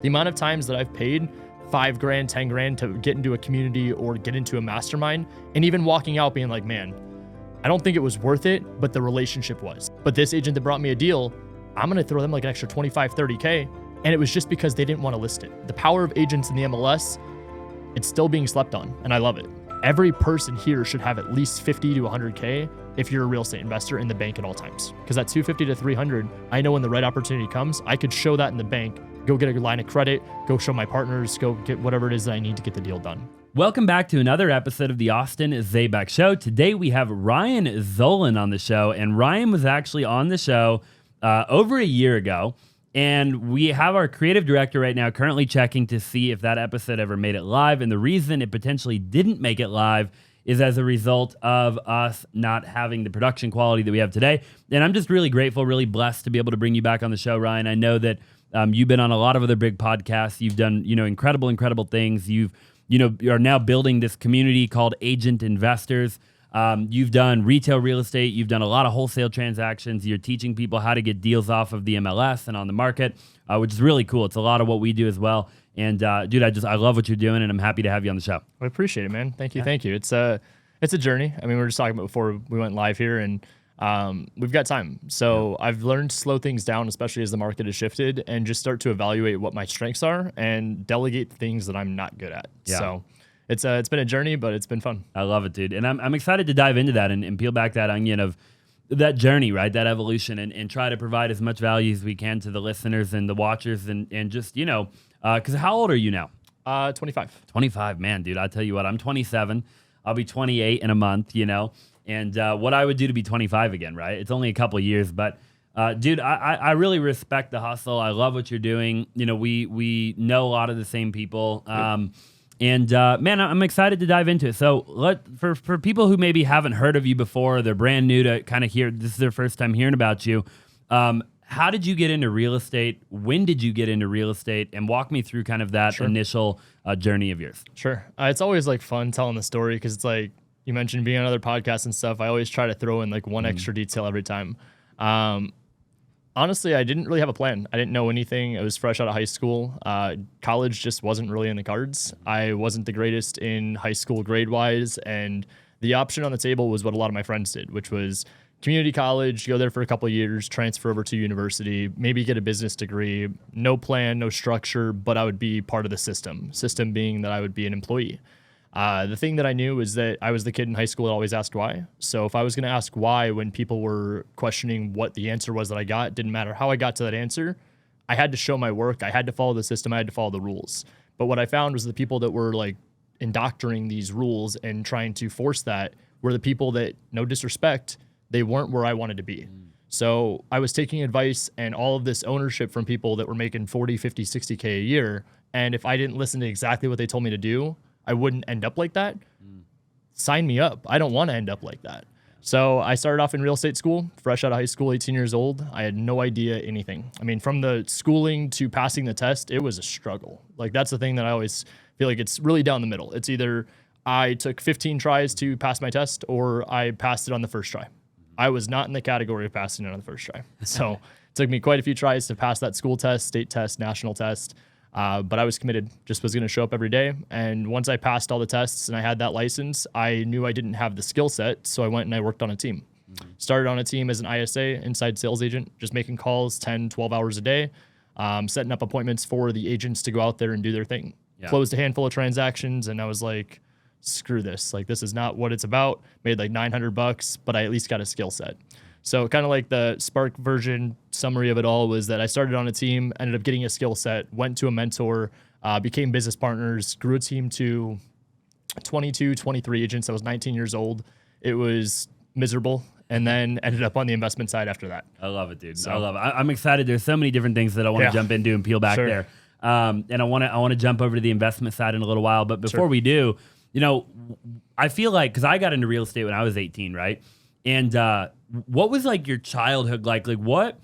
The amount of times that I've paid $5,000, $10,000 to get into a community or get into a mastermind, and even walking out being like, man, I don't think it was worth it, but the relationship was. But this agent that brought me a deal, I'm going to throw them like an extra 25, 30K. And it was just because they didn't want to list it. The power of agents in the MLS, it's still being slept on, and I love it. Every person here should have at least 50 to 100K if you're a real estate investor in the bank at all times. Because at 250 to 300, I know when the right opportunity comes, I could show that in the bank, go get a line of credit, go show my partners, go get whatever it is that I need to get the deal done. Welcome back to another episode of the Austin Zaback Show. Today we have Ryan Zolin on the show, and Ryan was actually on the show over a year ago. And we have our creative director right now currently checking to see if that episode ever made it live. And the reason it potentially didn't make it live is as a result of us not having the production quality that we have today. And I'm just really grateful, really blessed to be able to bring you back on the show, Ryan. I know that you've been on a lot of other big podcasts. You've done, incredible things. You are now building this community called Agent Investors. You've done retail real estate. You've done a lot of wholesale transactions. You're teaching people how to get deals off of the MLS and on the market, which is really cool. It's a lot of what we do as well. And dude, I love what you're doing, and I'm happy to have you on the show. I appreciate it, man. Thank you. Thank you. It's a journey. I mean, we were just talking about before we went live here, and we've got time. So I've learned to slow things down, especially as the market has shifted, and just start to evaluate what my strengths are and delegate things that I'm not good at. Yeah. So it's been a journey, but it's been fun. I love it, dude. And I'm excited to dive into that and peel back that onion of that journey, right? That evolution, and try to provide as much value as we can to the listeners and the watchers, and just, because how old are you now? 25. 25, man, dude. I tell you what, I'm 27. I'll be 28 in a month, and what I would do to be 25 again, right? It's only a couple of years, but dude, I really respect the hustle. I love what you're doing. We know a lot of the same people. And man, I'm excited to dive into it. So for people who maybe haven't heard of you before, they're brand new to kind of hear, this is their first time hearing about you. How did you get into real estate? When did you get into real estate? And walk me through kind of that initial journey of yours. Sure. It's always like fun telling the story, because it's like you mentioned being on other podcasts and stuff. I always try to throw in like one extra detail every time. Honestly, I didn't really have a plan. I didn't know anything. I was fresh out of high school. College just wasn't really in the cards. I wasn't the greatest in high school grade-wise, and the option on the table was what a lot of my friends did, which was community college, go there for a couple of years, transfer over to university, maybe get a business degree. No plan, no structure, but I would be part of the system. System being that I would be an employee. The thing that I knew was that I was the kid in high school that always asked why. So if I was going to ask why when people were questioning what the answer was that I got, didn't matter how I got to that answer, I had to show my work. I had to follow the system. I had to follow the rules. But what I found was the people that were like indoctrinating these rules and trying to force that were the people that, no disrespect, they weren't where I wanted to be. So I was taking advice and all of this ownership from people that were making 40, 50, 60K a year. And if I didn't listen to exactly what they told me to do, I wouldn't end up like that. Sign me up. I don't want to end up like that. So I started off in real estate school, fresh out of high school, 18 years old. I had no idea anything. I mean, from the schooling to passing the test, it was a struggle. Like, that's the thing that I always feel like it's really down the middle. It's either I took 15 tries to pass my test or I passed it on the first try. I was not in the category of passing it on the first try. So it took me quite a few tries to pass that school test, state test, national test. But I was committed, just was going to show up every day. And once I passed all the tests and I had that license, I knew I didn't have the skill set. So I went and I worked on a team. Started on a team as an ISA, inside sales agent, just making calls 10, 12 hours a day, setting up appointments for the agents to go out there and do their thing. Yeah. Closed a handful of transactions, and I was like, screw this. Like, this is not what it's about. Made like $900, but I at least got a skill set. So kind of like the Spark version summary of it all was that I started on a team, ended up getting a skill set, went to a mentor, became business partners, grew a team to 22, 23 agents. I was 19 years old. It was miserable, and then ended up on the investment side after that. I love it, dude. So, I love it. I'm excited. There's so many different things that I want to jump into and peel back there. And I want to jump over to the investment side in a little while. But before we do, I feel like, because I got into real estate when I was 18, right? And what was like your childhood like? Like what?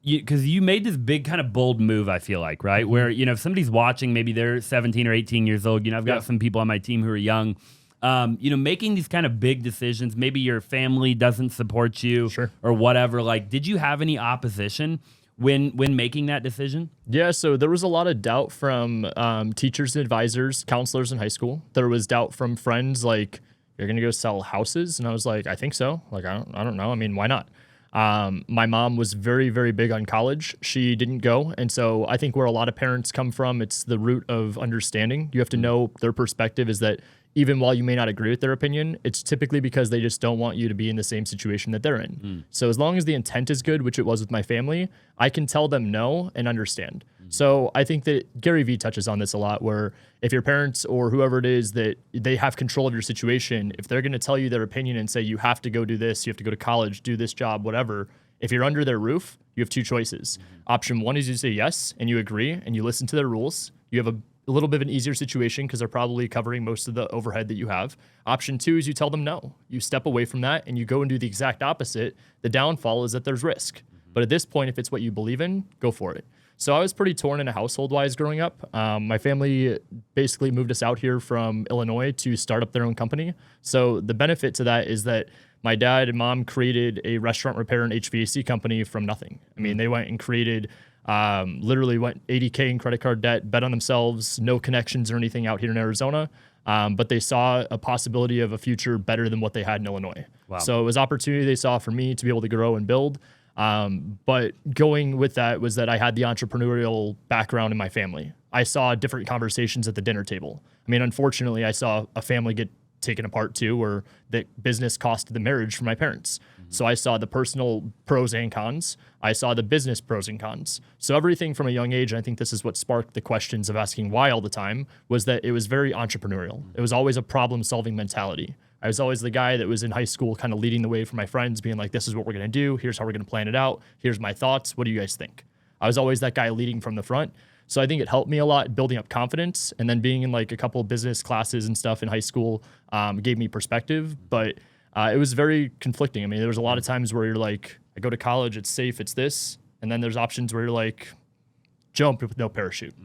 Because you made this big kind of bold move, I feel like, right? Where, if somebody's watching, maybe they're 17 or 18 years old. I've got some people on my team who are young. Making these kind of big decisions. Maybe your family doesn't support you or whatever. Like, did you have any opposition when making that decision? Yeah, so there was a lot of doubt from teachers and advisors, counselors in high school. There was doubt from friends like, you're going to go sell houses? And I was like, I think so. Like, I don't know. I mean, why not? My mom was very, very big on college. She didn't go. And so I think where a lot of parents come from, it's the root of understanding. You have to know their perspective is that even while you may not agree with their opinion, it's typically because they just don't want you to be in the same situation that they're in. So as long as the intent is good, which it was with my family, I can tell them no and understand. So I think that Gary Vee touches on this a lot, where if your parents or whoever it is that they have control of your situation, if they're going to tell you their opinion and say, you have to go do this, you have to go to college, do this job, whatever, if you're under their roof, you have two choices. Option one is you say yes and you agree and you listen to their rules. You have a little bit of an easier situation because they're probably covering most of the overhead that you have. Option two is you tell them no. You step away from that and you go and do the exact opposite. The downfall is that there's risk. But at this point, if it's what you believe in, go for it. So I was pretty torn in a household-wise growing up. My family basically moved us out here from Illinois to start up their own company. So the benefit to that is that my dad and mom created a restaurant repair and HVAC company from nothing. I mean, they went and created, literally went $80K in credit card debt, bet on themselves, no connections or anything out here in Arizona. But they saw a possibility of a future better than what they had in Illinois. Wow. So it was opportunity they saw for me to be able to grow and build. But going with that was that I had the entrepreneurial background in my family. I saw different conversations at the dinner table. I mean, unfortunately, I saw a family get taken apart too, where the business cost the marriage for my parents. So I saw the personal pros and cons. I saw the business pros and cons. So everything from a young age, and I think this is what sparked the questions of asking why all the time, was that it was very entrepreneurial. It was always a problem-solving mentality. I was always the guy that was in high school kind of leading the way for my friends, being like, this is what we're going to do. Here's how we're going to plan it out. Here's my thoughts. What do you guys think? I was always that guy leading from the front. So I think it helped me a lot building up confidence. And then being in like a couple of business classes and stuff in high school gave me perspective. But it was very conflicting. I mean, there was a lot of times where you're like, I go to college, it's safe, it's this. And then there's options where you're like, jump with no parachute.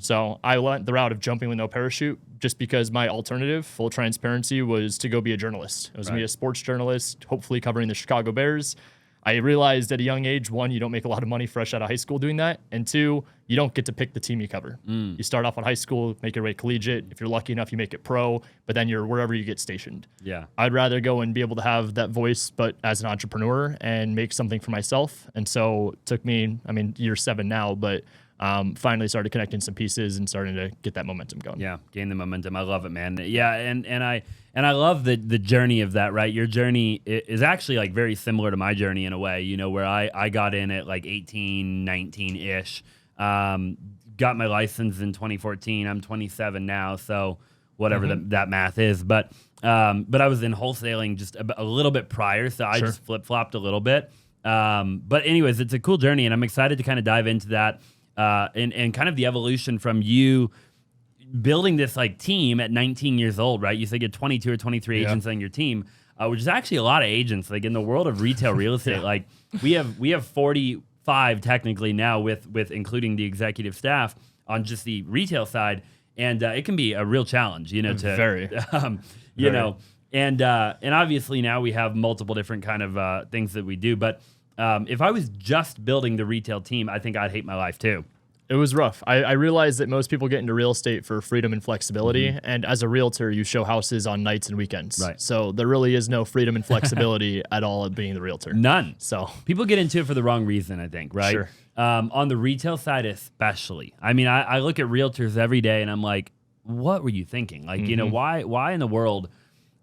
So I went the route of jumping with no parachute just because my alternative, full transparency, was to go be a journalist. It was to be a sports journalist, hopefully covering the Chicago Bears. I realized at a young age, one, you don't make a lot of money fresh out of high school doing that. And two, you don't get to pick the team you cover. You start off in high school, make your way collegiate. If you're lucky enough, you make it pro, but then you're wherever you get stationed. Yeah, I'd rather go and be able to have that voice, but as an entrepreneur and make something for myself. And so it took me, I mean, year 7 now, but finally started connecting some pieces and starting to get that momentum going. Yeah, gain the momentum. I love it, man. Yeah, and I love the journey of that, right? Your journey is actually like very similar to my journey in a way, you know, where I got in at like 18, 19-ish. Got my license in 2014. I'm 27 now, so whatever that math is. But I was in wholesaling just a little bit prior, so I just flip-flopped a little bit. But anyways, it's a cool journey, and I'm excited to kind of dive into that. And kind of the evolution from you building this like team at 19 years old, right? You said you had 22 or 23 agents on your team, which is actually a lot of agents. Like in the world of retail real estate, like we have 45 technically now with including the executive staff on just the retail side, and it can be a real challenge, you know. You know, and obviously now we have multiple different kind of things that we do, but. If I was just building the retail team, I think I'd hate my life too. It was rough. I realized that most people get into real estate for freedom and flexibility. And as a realtor, you show houses on nights and weekends. Right. So there really is no freedom and flexibility at all at being the realtor. None. So people get into it for the wrong reason, I think, right? Sure. On the retail side especially. I mean, I look at realtors every day and I'm like, what were you thinking? Like, you know, why in the world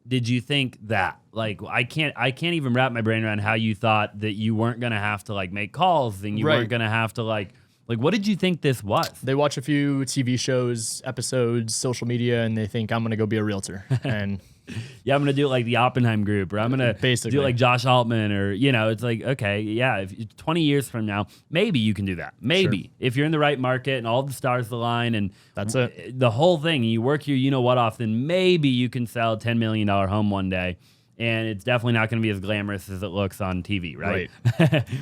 did you think that? Like, I can't even wrap my brain around how you thought that you weren't going to have to like make calls and you weren't going to have to like, what did you think this was? They watch a few TV shows, episodes, social media, and they think I'm going to go be a realtor. And yeah, I'm going to do it like the Oppenheim group, or I'm going to do it like Josh Altman, or, you know, it's like, okay, yeah, if 20 years from now, maybe you can do that. Maybe if you're in the right market and all the stars align and that's it. The whole thing, you work your, you know what off, then maybe you can sell a $10 million home one day. And it's definitely not going to be as glamorous as it looks on TV, right?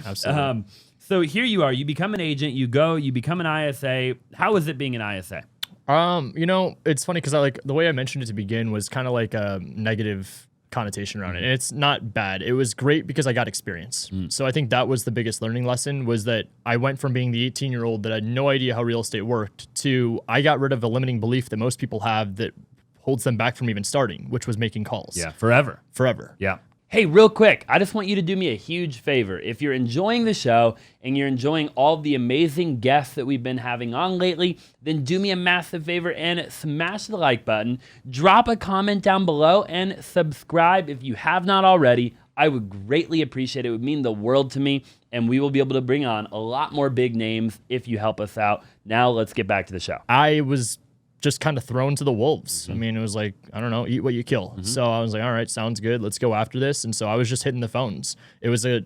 Absolutely. So here you are, you become an agent, you become an ISA. How is it being an ISA? You know, it's funny because I like the way I mentioned it to begin was kind of like a negative connotation around it. And it's not bad. It was great because I got experience. So I think that was the biggest learning lesson, was that I went from being the 18-year-old that had no idea how real estate worked to I got rid of a limiting belief that most people have that holds them back from even starting, which was making calls. Yeah, forever. Yeah. Hey, real quick, I just want you to do me a huge favor. If you're enjoying the show and you're enjoying all the amazing guests that we've been having on lately, then do me a massive favor and smash the like button. Drop a comment down below and subscribe if you have not already. I would greatly appreciate it. It would mean the world to me, and we will be able to bring on a lot more big names if you help us out. Now let's get back to the show. I was just kind of thrown to the wolves. I mean, it was like, I don't know, eat what you kill. So I was like, all right, sounds good. Let's go after this. And so I was just hitting the phones. It was a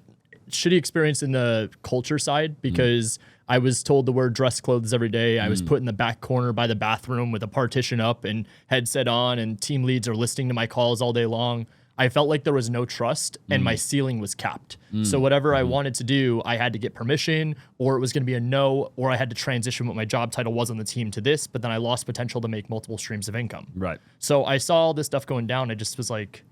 shitty experience in the culture side because I was told to wear dress clothes every day. I was put in the back corner by the bathroom with a partition up and headset on, and team leads are listening to my calls all day long. I felt like there was no trust and my ceiling was capped. So whatever I wanted to do, I had to get permission, or it was going to be a no, or I had to transition what my job title was on the team to this, but then I lost potential to make multiple streams of income. Right. So I saw all this stuff going down. I just was like,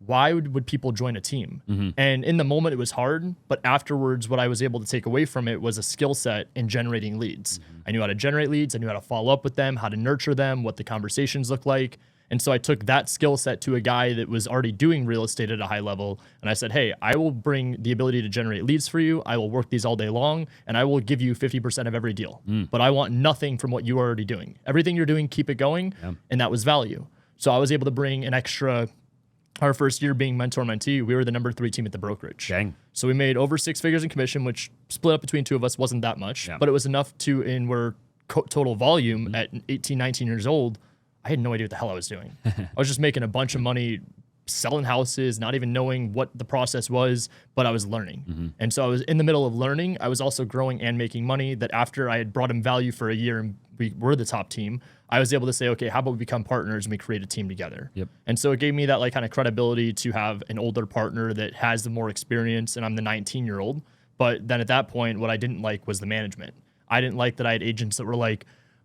why would people join a team? And in the moment it was hard, but afterwards what I was able to take away from it was a skill set in generating leads. I knew how to generate leads. I knew how to follow up with them, how to nurture them, what the conversations look like. And so I took that skill set to a guy that was already doing real estate at a high level. And I said, hey, I will bring the ability to generate leads for you. I will work these all day long, and I will give you 50% of every deal. But I want nothing from what you are already doing. Everything you're doing, keep it going. And that was value. So I was able to bring an extra, our first year being mentor-mentee, we were the number 3 team at the brokerage. Dang. So we made over 6 figures in commission, which split up between 2 of us wasn't that much, but it was enough to, in where total volume at 18, 19 years old, I had no idea what the hell I was doing. I was just making a bunch of money selling houses, not even knowing what the process was, but I was learning. And so I was in the middle of learning. I was also growing and making money, that after I had brought him value for a year and we were the top team, I was able to say, okay, how about we become partners and we create a team together? And so it gave me that like kind of credibility to have an older partner that has the more experience, and I'm the 19-year-old. But then at that point, what I didn't like was the management. I didn't like that I had agents that were like,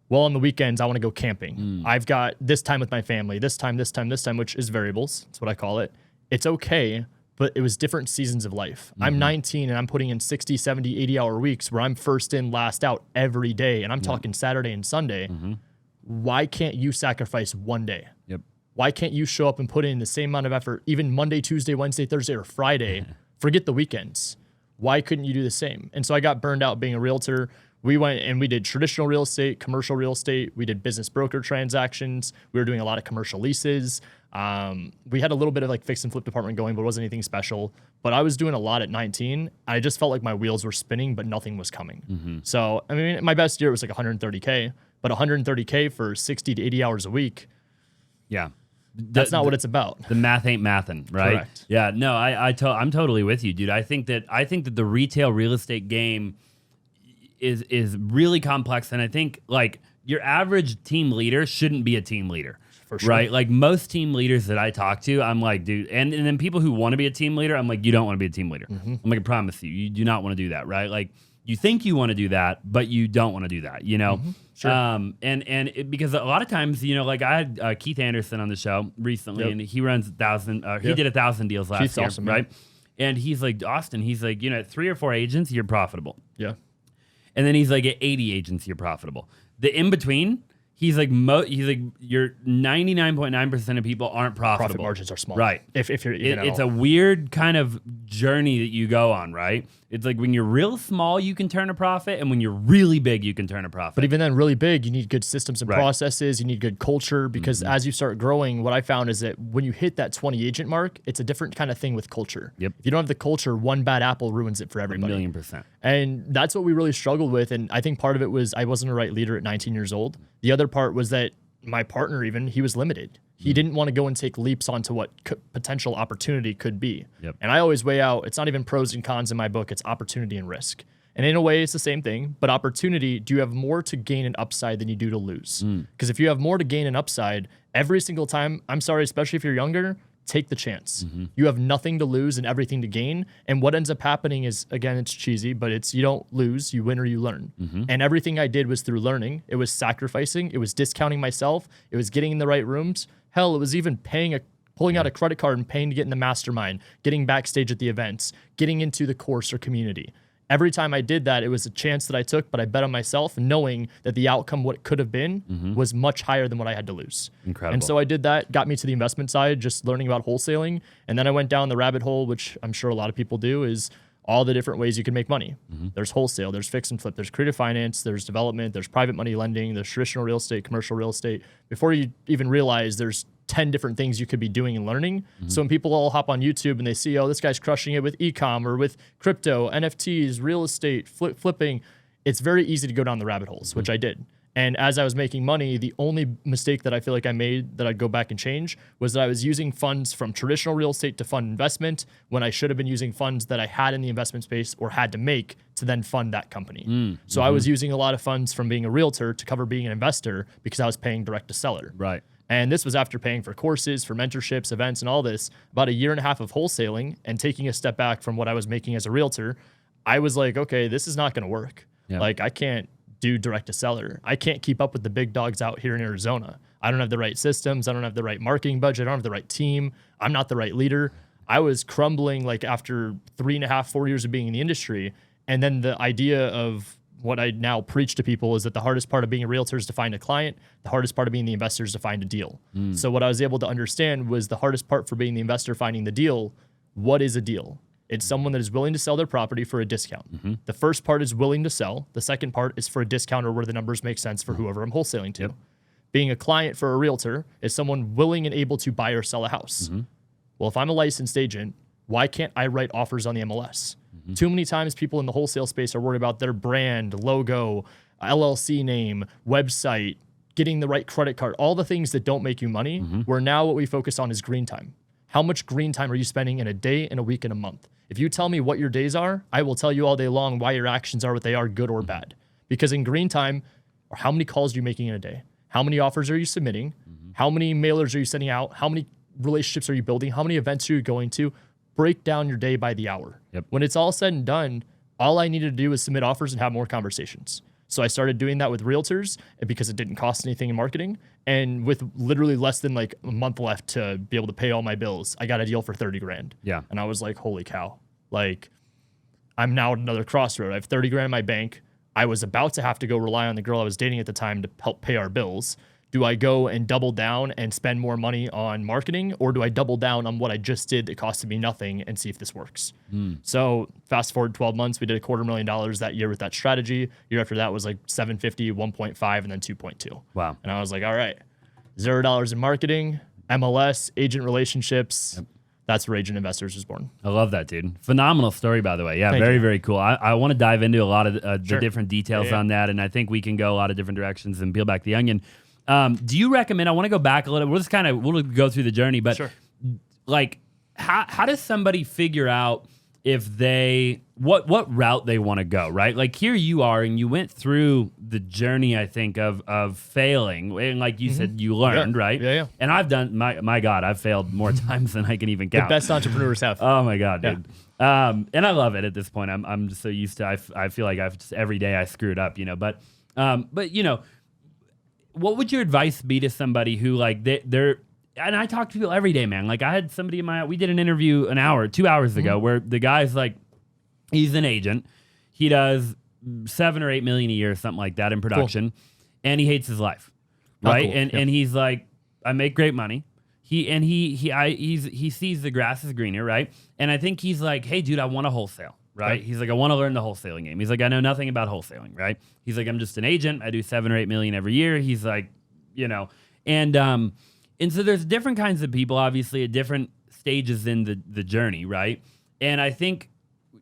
well, on the weekends, I want to go camping. I've got this time with my family, this time, which is variables. That's what I call it. It's okay, but it was different seasons of life. I'm 19 and I'm putting in 60, 70, 80-hour weeks where I'm first in, last out every day. And I'm talking Saturday and Sunday. Why can't you sacrifice one day? Why can't you show up and put in the same amount of effort, even Monday, Tuesday, Wednesday, Thursday, or Friday? Forget the weekends. Why couldn't you do the same? And so I got burned out being a realtor. We went and we did traditional real estate, commercial real estate. We did business broker transactions. We were doing a lot of commercial leases. We had a little bit of like fix and flip department going, but it wasn't anything special. But I was doing a lot at 19. I just felt like my wheels were spinning, but nothing was coming. So, I mean, my best year was like 130K, but 130K for 60 to 80 hours a week. Yeah. That's not what it's about. The math ain't mathin', right? Correct. Yeah, no, I'm totally with you, dude. I think that the retail real estate game is really complex, and I think like your average team leader shouldn't be a team leader. For sure. Right? Like most team leaders that I talk to, I'm like, dude, and then people who want to be a team leader, I'm like, you don't want to be a team leader. I'm like, I promise you, you do not want to do that, right? Like you think you want to do that, but you don't want to do that, you know? Sure. Because a lot of times, you know, like I had Keith Anderson on the show recently, and he runs 1,000, he did 1,000 deals last Keith's year, awesome, right? And he's like, Austin, he's like, you know, at 3 or 4 agents, you're profitable. Yeah. And then he's like, at 80 agents, you're profitable. The in between, he's like, you're 99.9% of people aren't profitable. Profit margins are small. Right. If you're even it's a weird kind of journey that you go on, right? It's like when you're real small, you can turn a profit, and when you're really big, you can turn a profit. But even then, really big, you need good systems and processes. You need good culture, because as you start growing, what I found is that when you hit that 20 agent mark, it's a different kind of thing with culture. If you don't have the culture, one bad apple ruins it for everybody. 1,000,000%. And that's what we really struggled with. And I think part of it was I wasn't a right leader at 19 years old. The other part was that my partner, even, he was limited. He didn't want to go and take leaps onto what potential opportunity could be. And I always weigh out, it's not even pros and cons in my book, it's opportunity and risk. And in a way, it's the same thing. But opportunity, do you have more to gain and upside than you do to lose? Because if you have more to gain and upside, every single time, I'm sorry, especially if you're younger, take the chance. You have nothing to lose and everything to gain. And what ends up happening is, again, it's cheesy, but it's you don't lose, you win or you learn. And everything I did was through learning. It was sacrificing. It was discounting myself. It was getting in the right rooms. Hell, it was even paying a pulling out a credit card and paying to get in the mastermind, getting backstage at the events, getting into the course or community. Every time I did that, it was a chance that I took, but I bet on myself, knowing that the outcome, what could have been, was much higher than what I had to lose. Incredible. And so I did that, got me to the investment side, just learning about wholesaling. And then I went down the rabbit hole, which I'm sure a lot of people do, is all the different ways you can make money. There's wholesale, there's fix and flip, there's creative finance, there's development, there's private money lending, there's traditional real estate, commercial real estate. Before you even realize there's 10 different things you could be doing and learning. So when people all hop on YouTube and they see, oh, this guy's crushing it with e-com or with crypto, NFTs, real estate, flipping, it's very easy to go down the rabbit holes, which I did. And as I was making money, the only mistake that I feel like I made that I'd go back and change was that I was using funds from traditional real estate to fund investment when I should have been using funds that I had in the investment space or had to make to then fund that company. So I was using a lot of funds from being a realtor to cover being an investor because I was paying direct to seller. Right. And this was after paying for courses, for mentorships, events, and all this. About a year and a half of wholesaling and taking a step back from what I was making as a realtor, I was like, okay, this is not going to work. Yeah. Like, I can't do direct to seller. I can't keep up with the big dogs out here in Arizona. I don't have the right systems. I don't have the right marketing budget. I don't have the right team. I'm not the right leader. I was crumbling like after 3.5, 4 years of being in the industry. And then the idea of what I now preach to people is that the hardest part of being a realtor is to find a client. The hardest part of being the investor is to find a deal. So what I was able to understand was the hardest part for being the investor, finding the deal. What is a deal? It's someone that is willing to sell their property for a discount. The first part is willing to sell. The second part is for a discount or where the numbers make sense for whoever I'm wholesaling to. Being a client for a realtor is someone willing and able to buy or sell a house. Well, if I'm a licensed agent, why can't I write offers on the MLS? Too many times people in the wholesale space are worried about their brand, logo, LLC name, website, getting the right credit card, all the things that don't make you money, where now what we focus on is green time. How much green time are you spending in a day, in a week, in a month? If you tell me what your days are, I will tell you all day long why your actions are what they are, good or bad. Because in green time, how many calls are you making in a day? How many offers are you submitting? How many mailers are you sending out? How many relationships are you building? How many events are you going to? Break down your day by the hour. When it's all said and done, all I needed to do was submit offers and have more conversations. So I started doing that with realtors because it didn't cost anything in marketing. And with literally less than like a month left to be able to pay all my bills, I got a deal for 30 grand. Yeah. And I was like, holy cow. Like, I'm now at another crossroad. I have 30 grand in my bank. I was about to have to go rely on the girl I was dating at the time to help pay our bills. Do I go and double down and spend more money on marketing, or do I double down on what I just did that costed me nothing and see if this works? So fast forward 12 months, we did $250,000 that year with that strategy. Year after that was like 750, 1.5, and then 2.2. Wow. And I was like, all right, $0 in marketing, MLS, agent relationships. That's where Agent Investors was born. I love that, dude. Phenomenal story, by the way. Yeah, Thank very, you. very cool. I want to dive into a lot of the Sure. different details Yeah. on that, and I think we can go a lot of different directions and peel back the onion. Do you recommend, I want to go back a little, we'll go through the journey, but Sure. like, how does somebody figure out if they, what route they want to go, right? Like here you are, and you went through the journey, I think, of failing. And like you said, you learned, Yeah. right? Yeah. And I've done, my God, I've failed more times than I can even The count. best entrepreneurs have. Oh my God, dude. And I love it at this point. I'm just so used to, I feel like I've just, every day I screw it up, but you know, what would your advice be to somebody who like they're, and I talk to people every day, man. Like I had somebody we did an interview 2 hours ago where the guy's like, he's an agent. He does 7 or 8 million a year, something like that in production. And he hates his life. Right. Cool. And he's like, I make great money. He sees the grass is greener. Right. And I think he's like, hey dude, I want to wholesale. Right. He's like, I want to learn the wholesaling game. He's like, I know nothing about wholesaling. Right. He's like, I'm just an agent. I do 7 or 8 million every year. He's like, and so there's different kinds of people, obviously, at different stages in the journey. Right. And I think,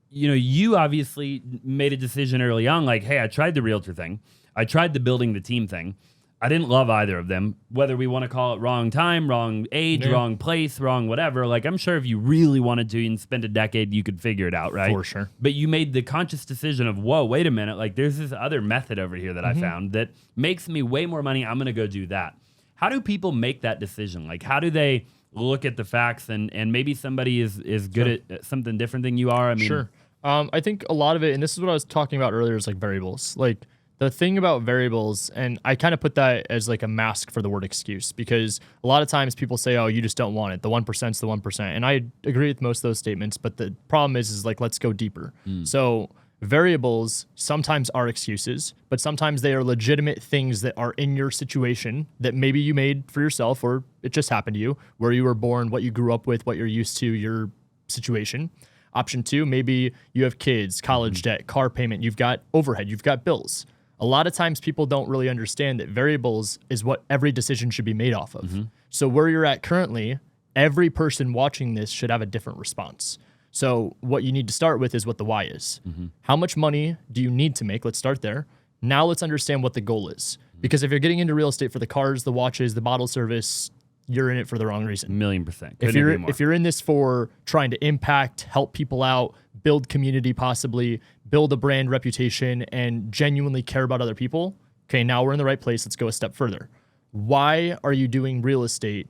you obviously made a decision early on, like, hey, I tried the realtor thing. I tried the building the team thing. I didn't love either of them, whether we want to call it wrong time, wrong age, wrong place, wrong whatever. Like, I'm sure if you really wanted to and spend a decade, you could figure it out, right? For sure. But you made the conscious decision of, whoa, wait a minute. Like, there's this other method over here that I found that makes me way more money. I'm going to go do that. How do people make that decision? Like, how do they look at the facts and maybe somebody is good at something different than you are? I mean, Sure. I think a lot of it, and this is what I was talking about earlier, is like variables. Like, The thing about variables, and I kind of put that as like a mask for the word excuse, because a lot of times people say, oh, you just don't want it. The 1%'s the 1%. And I agree with most of those statements, but the problem is like, let's go deeper. So variables sometimes are excuses, but sometimes they are legitimate things that are in your situation that maybe you made for yourself, or it just happened to you, where you were born, what you grew up with, what you're used to, your situation. Option 2, maybe you have kids, college debt, car payment, you've got overhead, you've got bills. A lot of times people don't really understand that variables is what every decision should be made off of. So where you're at currently, every person watching this should have a different response. So what you need to start with is what the why is. How much money do you need to make? Let's start there. Now let's understand what the goal is. Because if you're getting into real estate for the cars, the watches, the bottle service, you're in it for the wrong reason. 1,000,000%. If you're in this for trying to impact, help people out, build community possibly, build a brand reputation, and genuinely care about other people, okay, now we're in the right place. Let's go a step further. Why are you doing real estate?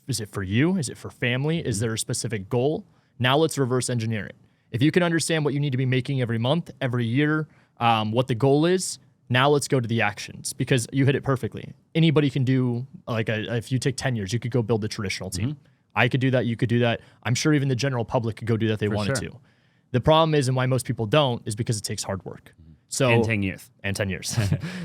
Is it for you? Is it for family? Is there a specific goal? Now let's reverse engineer it. If you can understand what you need to be making every month, every year, what the goal is, now let's go to the actions, because you hit it perfectly. Anybody can do, like, if you take 10 years, you could go build a traditional team. I could do that. You could do that. I'm sure even the general public could go do that if they wanted to. The problem is, and why most people don't, is because it takes hard work. So, and 10 years. And 10 years.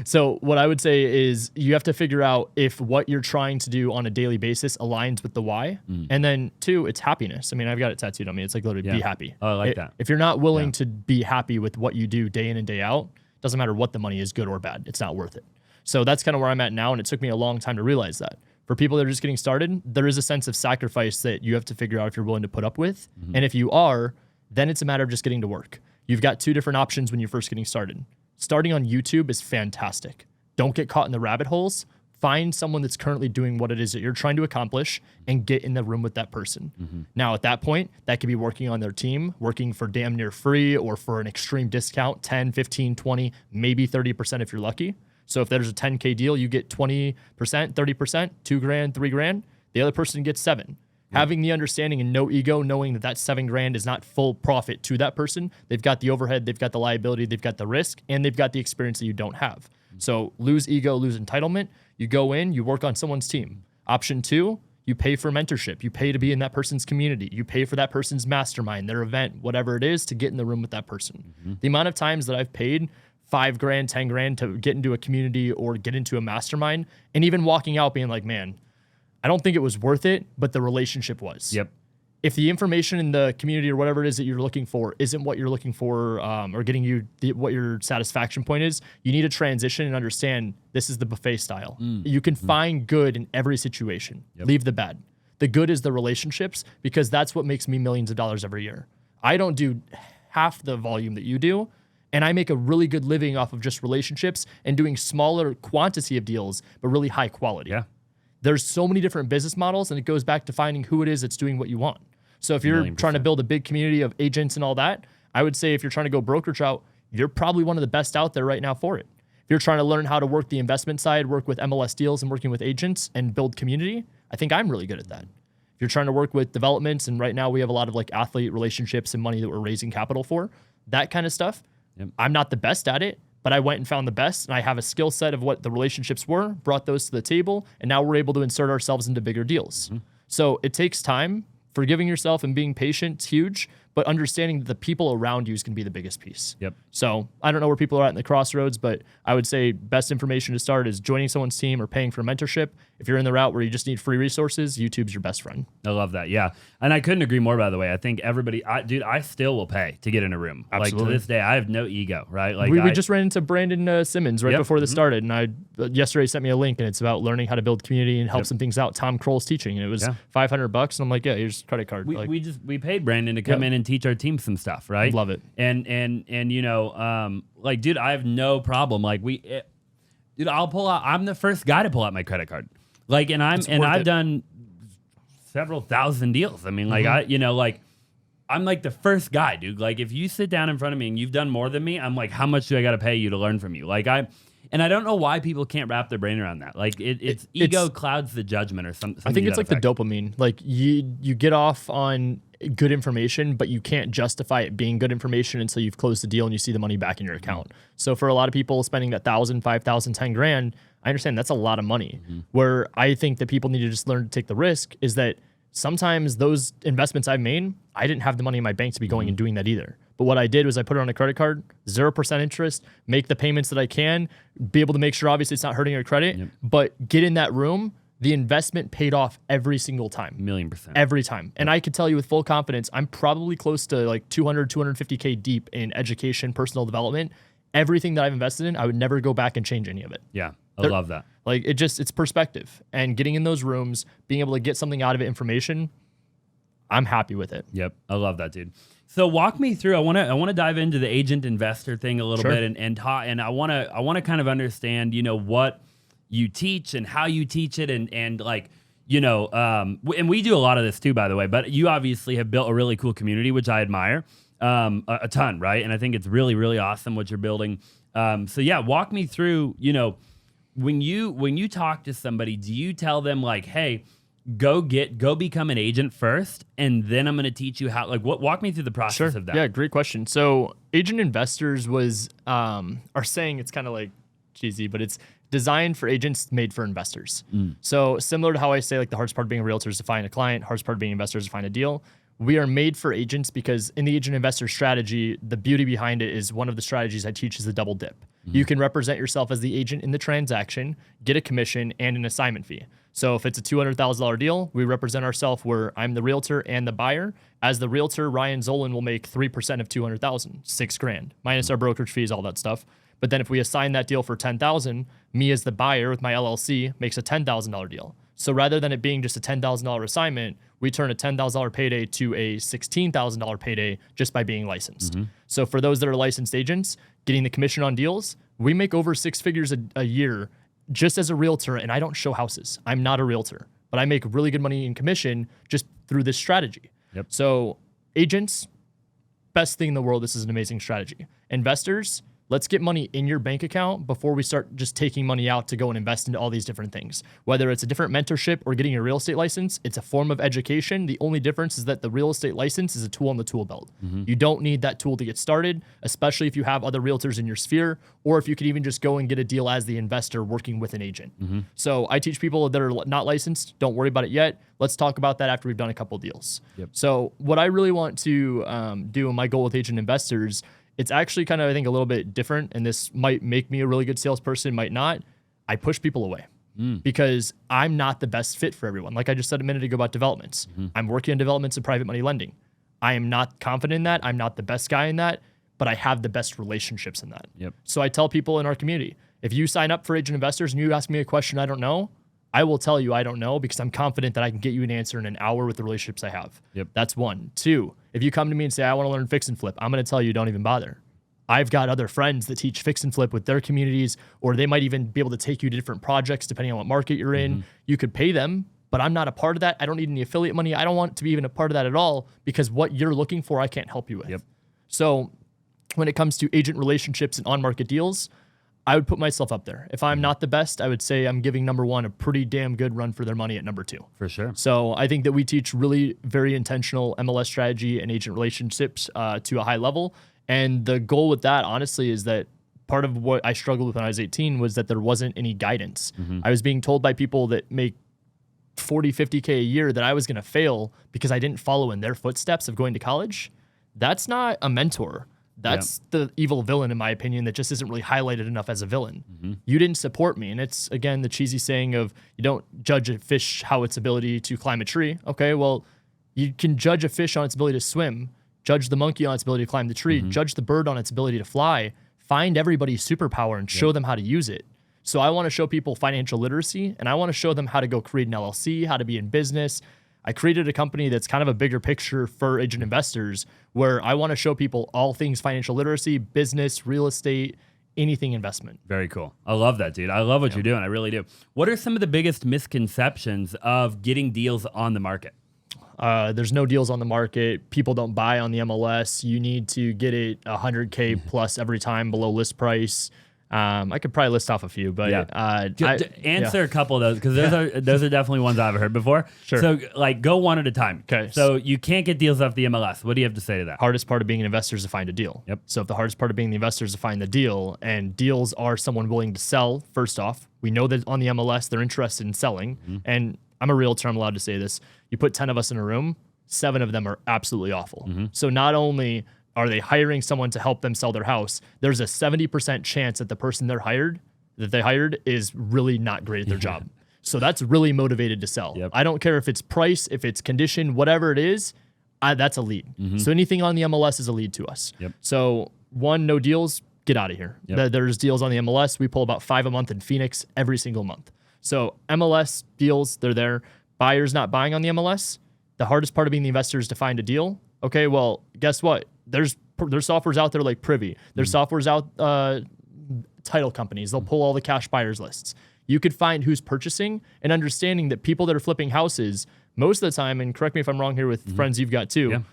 So what I would say is you have to figure out if what you're trying to do on a daily basis aligns with the why. And then 2, it's happiness. I mean, I've got it tattooed on me. It's like literally be happy. Oh, I like that. If you're not willing to be happy with what you do day in and day out, doesn't matter what the money is, good or bad. It's not worth it. So that's kind of where I'm at now. And it took me a long time to realize that. For people that are just getting started, there is a sense of sacrifice that you have to figure out if you're willing to put up with. And if you are, then it's a matter of just getting to work. You've got 2 different options when you're first getting started. Starting on YouTube is fantastic. Don't get caught in the rabbit holes. Find someone that's currently doing what it is that you're trying to accomplish and get in the room with that person. Now, at that point, that could be working on their team, working for damn near free or for an extreme discount, 10, 15, 20, maybe 30% if you're lucky. So if there's a 10K deal, you get 20%, 30%, $2,000, $3,000. The other person gets 7. Having the understanding and no ego, knowing that $7,000 is not full profit to that person. They've got the overhead, they've got the liability, they've got the risk, and they've got the experience that you don't have. So lose ego, lose entitlement. You go in, you work on someone's team. Option 2, you pay for mentorship. You pay to be in that person's community. You pay for that person's mastermind, their event, whatever it is, to get in the room with that person. The amount of times that I've paid $5,000, $10,000 to get into a community or get into a mastermind, and even walking out being like, man, I don't think it was worth it, but the relationship was. If the information in the community or whatever it is that you're looking for isn't what you're looking for, or getting you what your satisfaction point is, you need to transition and understand this is the buffet style. You can find good in every situation. Leave the bad. The good is the relationships, because that's what makes me millions of dollars every year. I don't do half the volume that you do, and I make a really good living off of just relationships and doing smaller quantity of deals, but really high quality. There's so many different business models, and it goes back to finding who it is that's doing what you want. So if you're trying to build a big community of agents and all that, I would say if you're trying to go brokerage route, you're probably one of the best out there right now for it. If you're trying to learn how to work the investment side, work with MLS Deals and working with agents and build community, I think I'm really good at that. If you're trying to work with developments, and right now we have a lot of like athlete relationships and money that we're raising capital for, that kind of stuff, I'm not the best at it, but I went and found the best, and I have a skill set of what the relationships were, brought those to the table, and now we're able to insert ourselves into bigger deals. So it takes time. Forgiving yourself and being patient is huge, but understanding that the people around you is going to be the biggest piece. So I don't know where people are at in the crossroads, but I would say best information to start is joining someone's team or paying for mentorship. If you're in the route where you just need free resources, YouTube's your best friend. I love that. Yeah. And I couldn't agree more, by the way. I think everybody, I still will pay to get in a room. Absolutely. Like to this day, I have no ego, right? Like we just ran into Brandon Simmons right before this started. And I yesterday sent me a link, and it's about learning how to build community and help some things out. Tom Kroll's teaching, and it was $500. And I'm like, yeah, here's a credit card. We paid Brandon to come in and teach our team some stuff, right? Love it. And you know, like, dude, I have no problem. Like dude, I'll pull out. I'm the first guy to pull out my credit card. Like, I've done several thousand deals. I mean, like I'm like the first guy, dude. Like, if you sit down in front of me and you've done more than me, I'm like, how much do I got to pay you to learn from you? Like, and I don't know why people can't wrap their brain around that. Like, it's ego clouds the judgment or something. I think it's like the dopamine. Like you get off on good information, but you can't justify it being good information until you've closed the deal and you see the money back in your account. So for a lot of people spending that $1,000, $5,000, $10,000, I understand that's a lot of money. Where I think that people need to just learn to take the risk is that sometimes those investments I've made, I didn't have the money in my bank to be going and doing that either. But what I did was I put it on a credit card, 0% interest, make the payments that I can, be able to make sure obviously it's not hurting your credit, but get in that room. The investment paid off every single time. 1,000,000%. Every time. And I could tell you with full confidence, I'm probably close to like 200, 250K deep in education, personal development. Everything that I've invested in, I would never go back and change any of it. Yeah, I love that. Like it's perspective. And getting in those rooms, being able to get something out of it, information, I'm happy with it. Yep, I love that, dude. So walk me through. I want to dive into the agent investor thing a little bit, and I want to kind of understand, what you teach and how you teach it, and like, and we do a lot of this too, by the way. But you obviously have built a really cool community, which I admire a ton, right? And I think it's really, really awesome what you're building. So yeah, walk me through. When you talk to somebody, do you tell them like, hey, go become an agent first, and then I'm going to teach you how, like, walk me through the process of that. Yeah, great question. So agent investors was, are saying it's kind of like cheesy, but it's designed for agents, made for investors. So similar to how I say like the hardest part of being a realtor is to find a client, hardest part of being investors is to find a deal. We are made for agents because in the agent investor strategy, the beauty behind it is one of the strategies I teach is the double dip. You can represent yourself as the agent in the transaction, get a commission and an assignment fee. So if it's a $200,000 deal, we represent ourselves where I'm the realtor and the buyer. As the realtor, Ryan Zolin will make 3% of 200,000, $6,000, minus our brokerage fees, all that stuff. But then if we assign that deal for 10,000, me as the buyer with my LLC makes a $10,000 deal. So rather than it being just a $10,000 assignment, we turn a $10,000 payday to a $16,000 payday just by being licensed. So for those that are licensed agents, getting the commission on deals, we make over 6 figures a year just as a realtor, and I don't show houses. I'm not a realtor, but I make really good money in commission just through this strategy. So agents, best thing in the world. This is an amazing strategy. Investors, let's get money in your bank account before we start just taking money out to go and invest into all these different things. Whether it's a different mentorship or getting a real estate license, it's a form of education. The only difference is that the real estate license is a tool on the tool belt. You don't need that tool to get started, especially if you have other realtors in your sphere, or if you could even just go and get a deal as the investor working with an agent. So I teach people that are not licensed, don't worry about it yet. Let's talk about that after we've done a couple deals. So what I really want to do, and my goal with agent investors, it's actually kind of, I think, a little bit different, and this might make me a really good salesperson, might not. I push people away because I'm not the best fit for everyone. Like I just said a minute ago about developments. I'm working on developments and private money lending. I am not confident in that. I'm not the best guy in that, but I have the best relationships in that. So I tell people in our community, if you sign up for agent investors and you ask me a question I don't know, I will tell you I don't know because I'm confident that I can get you an answer in an hour with the relationships I have. That's one. Two, if you come to me and say, I want to learn fix and flip, I'm going to tell you don't even bother. I've got other friends that teach fix and flip with their communities, or they might even be able to take you to different projects depending on what market you're in. You could pay them, but I'm not a part of that. I don't need any affiliate money. I don't want to be even a part of that at all because what you're looking for, I can't help you with. So when it comes to agent relationships and on-market deals, I would put myself up there. If I'm not the best, I would say I'm giving number one a pretty damn good run for their money at number two. For sure. So I think that we teach really very intentional MLS strategy and agent relationships to a high level. And the goal with that, honestly, is that part of what I struggled with when I was 18 was that there wasn't any guidance. I was being told by people that make 40, 50K a year that I was going to fail because I didn't follow in their footsteps of going to college. That's not a mentor. That's the evil villain, in my opinion, that just isn't really highlighted enough as a villain. You didn't support me. And it's, again, the cheesy saying of you don't judge a fish how its ability to climb a tree. Okay, well, you can judge a fish on its ability to swim, judge the monkey on its ability to climb the tree, judge the bird on its ability to fly, find everybody's superpower and show them how to use it. So I want to show people financial literacy, and I want to show them how to go create an LLC, how to be in business. I created a company that's kind of a bigger picture for agent investors where I want to show people all things financial literacy, business, real estate, anything investment. Very cool. I love that, dude. I love what you're doing. I really do. What are some of the biggest misconceptions of getting deals on the market? There's no deals on the market. People don't buy on the MLS. You need to get it 100K plus every time below list price. I could probably list off a few, but answer a couple of those because those are definitely ones I've heard before. Sure. So like go one at a time. Okay. So you can't get deals off the MLS. What do you have to say to that? Hardest part of being an investor is to find a deal. Yep. So if the hardest part of being the investor is to find the deal, and deals are someone willing to sell, first off, we know that on the MLS they're interested in selling. And I'm a realtor, I'm allowed to say this. You put 10 of us in a room, 7 of them are absolutely awful. So not only are they hiring someone to help them sell their house, there's a 70% chance that the person they hired is really not great at their job. So that's really motivated to sell. Yep. I don't care if it's price, if it's condition, whatever it is, that's a lead. So anything on the MLS is a lead to us. Yep. So one, no deals, get out of here. Yep. There's deals on the MLS. We pull about 5 a month in Phoenix every single month. So MLS deals, they're there. Buyers not buying on the MLS. The hardest part of being the investor is to find a deal. Okay, well, guess what? There's softwares out there like Privy. There's softwares out, title companies. They'll pull all the cash buyers lists. You could find who's purchasing and understanding that people that are flipping houses, most of the time, and correct me if I'm wrong here with friends you've got too,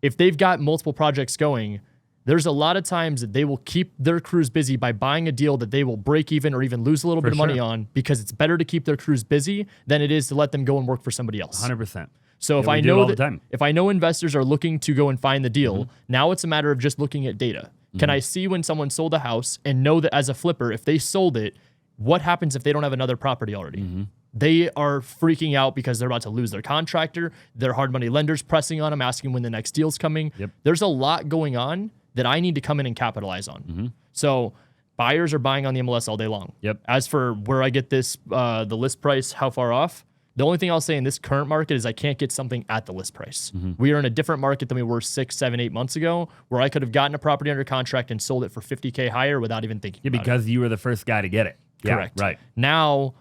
if they've got multiple projects going, there's a lot of times that they will keep their crews busy by buying a deal that they will break even or even lose a little bit of money on, because it's better to keep their crews busy than it is to let them go and work for somebody else. 100%. So if I know investors are looking to go and find the deal, now it's a matter of just looking at data. Can I see when someone sold a house and know that as a flipper, if they sold it, what happens if they don't have another property already? They are freaking out because they're about to lose their contractor. Their hard money lenders pressing on them, asking when the next deal's coming. There's a lot going on that I need to come in and capitalize on. So buyers are buying on the MLS all day long. As for where I get this, the list price, how far off, the only thing I'll say in this current market is I can't get something at the list price. We are in a different market than we were 6, 7, 8 months ago, where I could have gotten a property under contract and sold it for $50K higher without even thinking about it. Because you were the first guy to get it. Correct. Right. Now,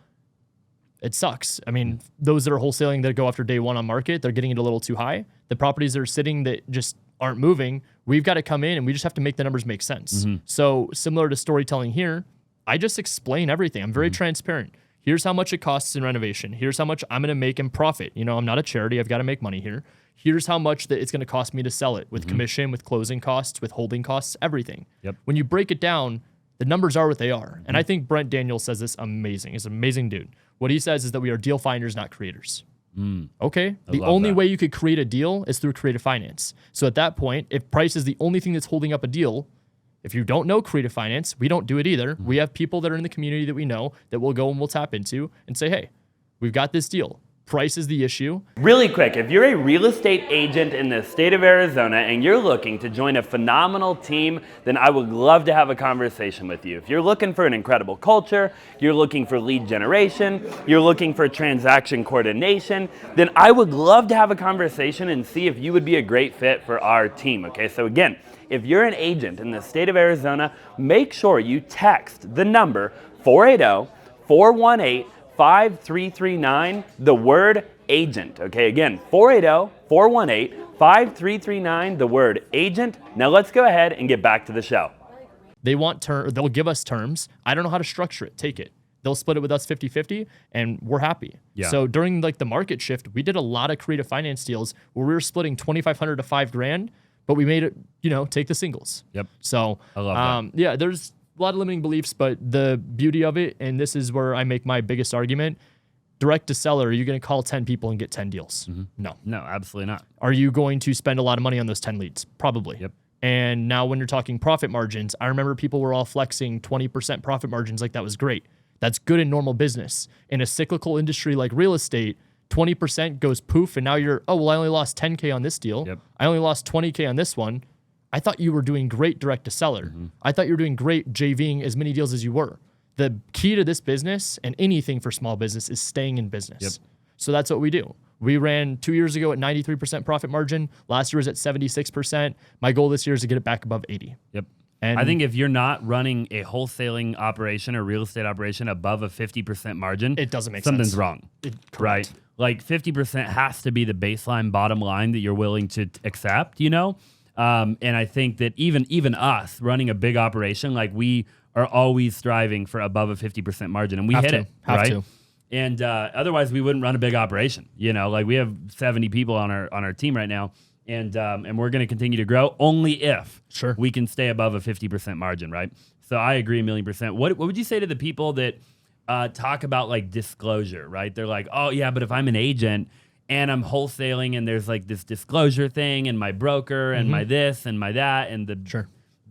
it sucks. I mean, those that are wholesaling that go after day one on market, they're getting it a little too high. The properties that are sitting that just aren't moving, we've got to come in and we just have to make the numbers make sense. So similar to storytelling here, I just explain everything. I'm very transparent. Here's how much it costs in renovation. Here's how much I'm going to make in profit. You know, I'm not a charity. I've got to make money here. Here's how much that it's going to cost me to sell it with commission, with closing costs, with holding costs, everything. When you break it down, the numbers are what they are. And I think Brent Daniels says this amazing. He's an amazing dude. What he says is that we are deal finders, not creators. Okay? The only way you could create a deal is through creative finance. So at that point, if price is the only thing that's holding up a deal, if you don't know creative finance, we don't do it either. We have people that are in the community that we know that we'll go and we'll tap into and say, hey, we've got this deal. Price is the issue. Really quick, if you're a real estate agent in the state of Arizona and you're looking to join a phenomenal team, then I would love to have a conversation with you. If you're looking for an incredible culture, you're looking for lead generation, you're looking for transaction coordination, then I would love to have a conversation and see if you would be a great fit for our team, okay? So again, if you're an agent in the state of Arizona, make sure you text the number 480-418-5339, the word agent, okay? Again, 480-418-5339, the word agent. Now let's go ahead and get back to the show. They want they'll give us terms. I don't know how to structure it. Take it. They'll split it with us 50-50 and we're happy. So during like the market shift, we did a lot of creative finance deals where we were splitting $2,500 to $5,000, but we made it, you know, take the singles. So I love that. yeah, there's a lot of limiting beliefs, but the beauty of it, and this is where I make my biggest argument, direct to seller, are you going to call 10 people and get 10 deals? No. No, absolutely not. Are you going to spend a lot of money on those 10 leads? Probably. And now when you're talking profit margins, I remember people were all flexing 20% profit margins like that was great. That's good in normal business. In a cyclical industry like real estate, 20% goes poof, and now you're, oh, well, I only lost 10K on this deal. I only lost 20K on this one. I thought you were doing great direct to seller. I thought you were doing great JVing as many deals as you were. The key to this business and anything for small business is staying in business. So that's what we do. We ran 2 years ago at 93% profit margin. Last year was at 76%. My goal this year is to get it back above 80. And I think if you're not running a wholesaling operation or real estate operation above a 50% margin, it doesn't make something's sense. wrong, Correct. right? Like 50% has to be the baseline bottom line that you're willing to accept, you know? And I think that even us running a big operation, like we are always striving for above a 50% margin, and we hit it, right? And otherwise we wouldn't run a big operation, you know? Like we have 70 people on our team right now, and we're going to continue to grow only if Sure. we can stay above a 50% margin, right? So I agree 1,000,000%. What would you say to the people that talk about like disclosure, right? They're like, oh yeah, but if I'm an agent and I'm wholesaling and there's like this disclosure thing and my broker and my this and my that and the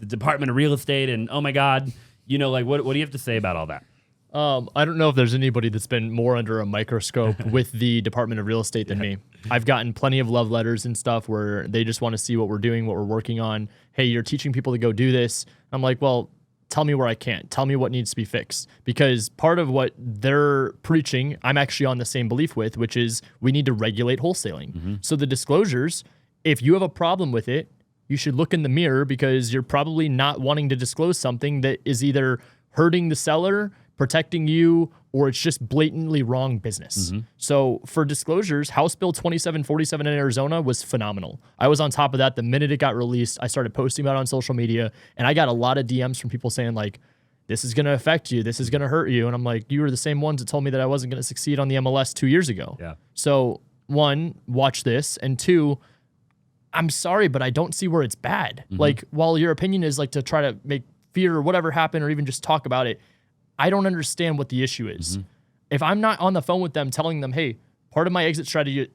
Department of Real Estate and oh my God, like what do you have to say about all that? I don't know if there's anybody that's been more under a microscope with the Department of Real Estate than me. I've gotten plenty of love letters and stuff where they just want to see what we're doing, what we're working on. Hey, you're teaching people to go do this. I'm like, well, tell me where I can't. Tell me what needs to be fixed. Because part of what they're preaching, I'm actually on the same belief with, which is we need to regulate wholesaling. So the disclosures, if you have a problem with it, you should look in the mirror because you're probably not wanting to disclose something that is either hurting the seller, protecting you, or it's just blatantly wrong business. So for disclosures, House Bill 2747 in Arizona was phenomenal. I was on top of that the minute it got released. I started posting about it on social media, and I got a lot of DMs from people saying like, this is going to affect you. This is going to hurt you. And I'm like, you were the same ones that told me that I wasn't going to succeed on the MLS 2 years ago. Yeah. So one, watch this. And two, I'm sorry, but I don't see where it's bad. Like, while your opinion is like to try to make fear or whatever happen or even just talk about it, I don't understand what the issue is. If I'm not on the phone with them telling them, hey, part of my exit strategy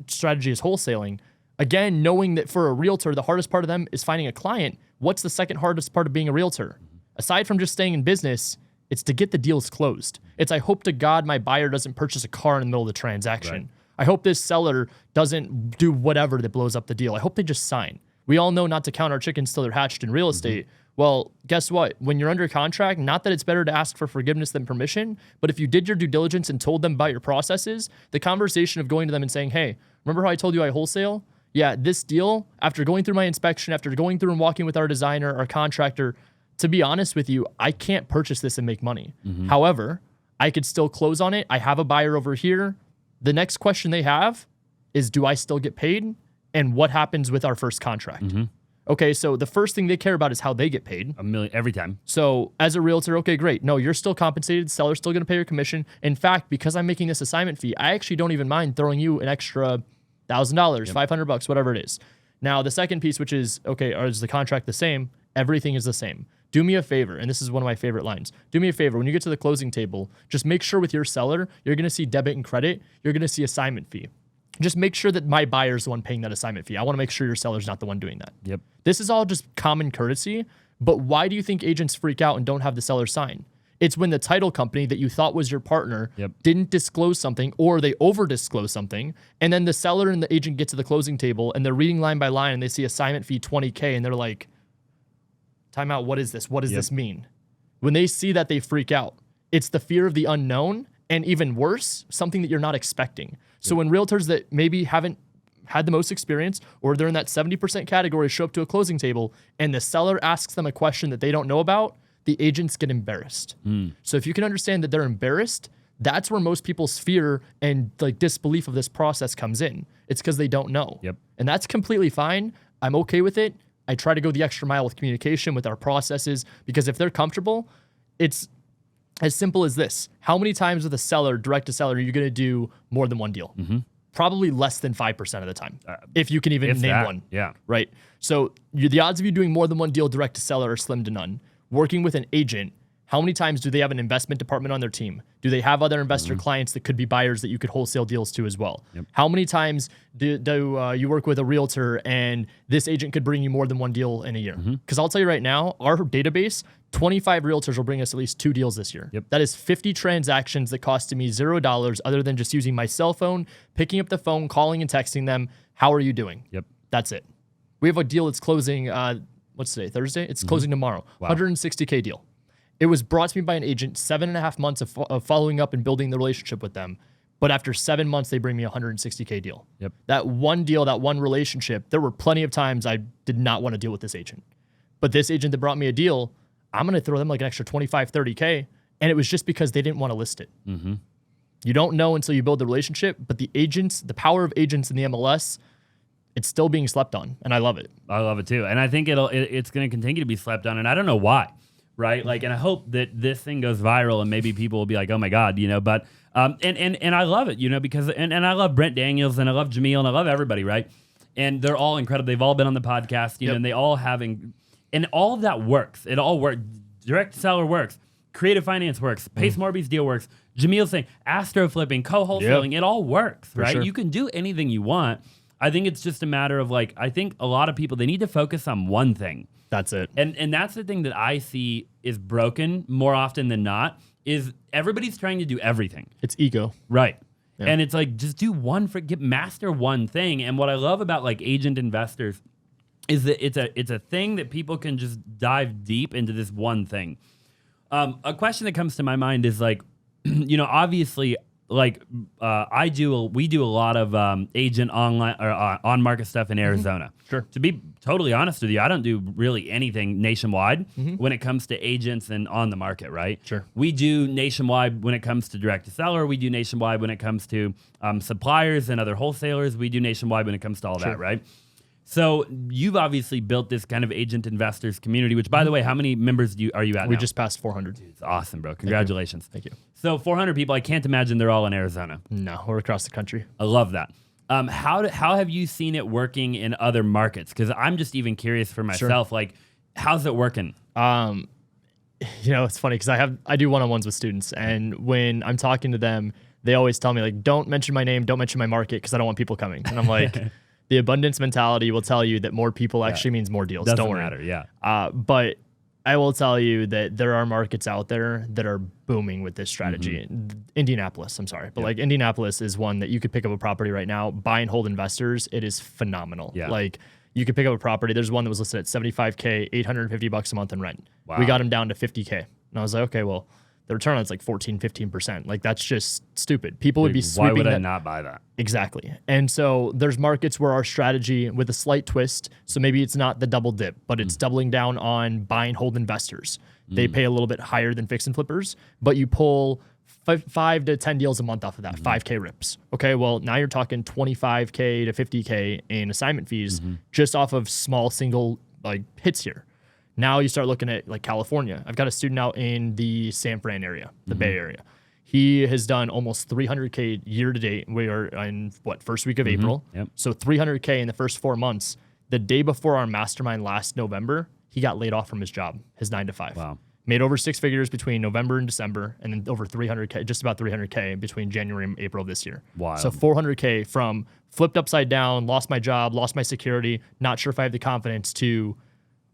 is wholesaling, again, knowing that for a realtor, the hardest part of them is finding a client, what's the second hardest part of being a realtor? Aside from just staying in business, it's to get the deals closed. It's I hope to God my buyer doesn't purchase a car in the middle of the transaction. Right. I hope this seller doesn't do whatever that blows up the deal. I hope they just sign. We all know not to count our chickens till they're hatched in real estate. Well, guess what? When you're under contract, not that it's better to ask for forgiveness than permission, but if you did your due diligence and told them about your processes, the conversation of going to them and saying, hey, remember how I told you I wholesale? Yeah, this deal, after going through my inspection, after going through and walking with our designer, our contractor, to be honest with you, I can't purchase this and make money. However, I could still close on it. I have a buyer over here. The next question they have is, do I still get paid? And what happens with our first contract? Okay, so the first thing they care about is how they get paid. $1 million every time. So as a realtor, okay, great. No, you're still compensated. Seller's still going to pay your commission. In fact, because I'm making this assignment fee, I actually don't even mind throwing you an extra $1,000, $500, whatever it is. Now, the second piece, which is, okay, is the contract the same? Everything is the same. Do me a favor, and this is one of my favorite lines. Do me a favor, when you get to the closing table, just make sure with your seller, you're going to see debit and credit. You're going to see assignment fee. Just make sure that my buyer is the one paying that assignment fee. I want to make sure your seller's not the one doing that. Yep. This is all just common courtesy, but why do you think agents freak out and don't have the seller sign? It's when the title company that you thought was your partner didn't disclose something, or they over disclose something, and then the seller and the agent get to the closing table and they're reading line by line and they see assignment fee $20K and they're like, time out, what is this? What does this mean? When they see that, they freak out. It's the fear of the unknown, and even worse, something that you're not expecting. So when realtors that maybe haven't had the most experience, or they're in that 70% category, show up to a closing table and the seller asks them a question that they don't know about, the agents get embarrassed. So if you can understand that they're embarrassed, that's where most people's fear and like disbelief of this process comes in. It's because they don't know. And that's completely fine. I'm okay with it. I try to go the extra mile with communication with our processes, because if they're comfortable, it's as simple as this. How many times with a seller, direct to seller, are you going to do more than one deal? Probably less than 5% of the time, if you can even name one. Right? So the odds of you doing more than one deal direct to seller are slim to none. Working with an agent, how many times do they have an investment department on their team? Do they have other investor clients that could be buyers that you could wholesale deals to as well? How many times do you work with a realtor and this agent could bring you more than one deal in a year? Because I'll tell you right now, our database, 25 realtors will bring us at least 2 deals this year. That is 50 transactions that costed me $0 other than just using my cell phone, picking up the phone, calling and texting them. How are you doing? That's it. We have a deal that's closing, what's today, Thursday? It's closing tomorrow. $160K deal. It was brought to me by an agent, 7.5 months of following up and building the relationship with them. But after 7 months, they bring me a $160K deal. That one deal, that one relationship, there were plenty of times I did not want to deal with this agent. But this agent that brought me a deal, I'm going to throw them like an extra 25, 30K. And it was just because they didn't want to list it. You don't know until you build the relationship, but the agents, the power of agents in the MLS, it's still being slept on. And I love it. I love it too. And I think it's going to continue to be slept on. And I don't know why. Right. Like, and I hope that this thing goes viral and maybe people will be like, oh my God, but, and I love it, because, and I love Brent Daniels and I love Jameel and I love everybody. Right. and they're all incredible. They've all been on the podcast, you know, and they all and all of that works. It all works. Direct seller works. Creative finance works. Pace Morby's deal works. Jamil's thing, Astro flipping, co-wholesaling, it all works, right? sure. You can do anything you want. I think it's just a matter of like, I think a lot of people, they need to focus on one thing. That's it. And that's the thing that I see is broken more often than not, is everybody's trying to do everything. It's ego. Right. Yeah. And it's like, just do master one thing. And what I love about like agent investors is that it's a thing that people can just dive deep into this one thing. A question that comes to my mind is like, you know, obviously, like we do a lot of agent online or on market stuff in Arizona. Sure. To be totally honest with you, I don't do really anything nationwide when it comes to agents and on the market, right? Sure. We do nationwide when it comes to direct to seller. We do nationwide when it comes to suppliers and other wholesalers. We do nationwide when it comes to all that, right? So you've obviously built this kind of agent investors community, which, by the way, how many members are you at We now? just passed 400. It's awesome, bro. Congratulations. Thank you. So 400 people, I can't imagine they're all in Arizona. No, we're across the country. I love that. How have you seen it working in other markets? Because I'm just even curious for myself, like, how's it working? You know, it's funny because I do one-on-ones with students, and when I'm talking to them, they always tell me, like, don't mention my name, don't mention my market, because I don't want people coming. And I'm like, the abundance mentality will tell you that more people actually means more deals. Doesn't don't worry. matter, yeah. But I will tell you that there are markets out there that are booming with this strategy. Indianapolis, I'm sorry. But like Indianapolis is one that you could pick up a property right now, buy and hold investors. It is phenomenal. Yeah. Like you could pick up a property. There's one that was listed at $75K, $850 a month in rent. Wow. We got him down to $50K. And I was like, okay, well, the return on it's like 14, 15%. Like that's just stupid. People would be sweeping Why would I that. not buy that? Exactly. And so there's markets where our strategy with a slight twist, so maybe it's not the double dip, but it's doubling down on buy and hold investors. They pay a little bit higher than fix and flippers, but you pull 5 to 10 deals a month off of that, 5K rips. Okay, well, now you're talking 25K to 50K in assignment fees just off of small single like hits here. Now you start looking at like California. I've got a student out in the San Fran area, the Bay Area. He has done almost 300K year to date. We are in first week of April. Yep. So 300K in the first 4 months. The day before our mastermind last November, he got laid off from his job, his 9 to 5. Wow. Made over 6 figures between November and December, and then over 300K, just about 300K between January and April of this year. Wow. So 400K from flipped upside down, lost my job, lost my security, not sure if I have the confidence to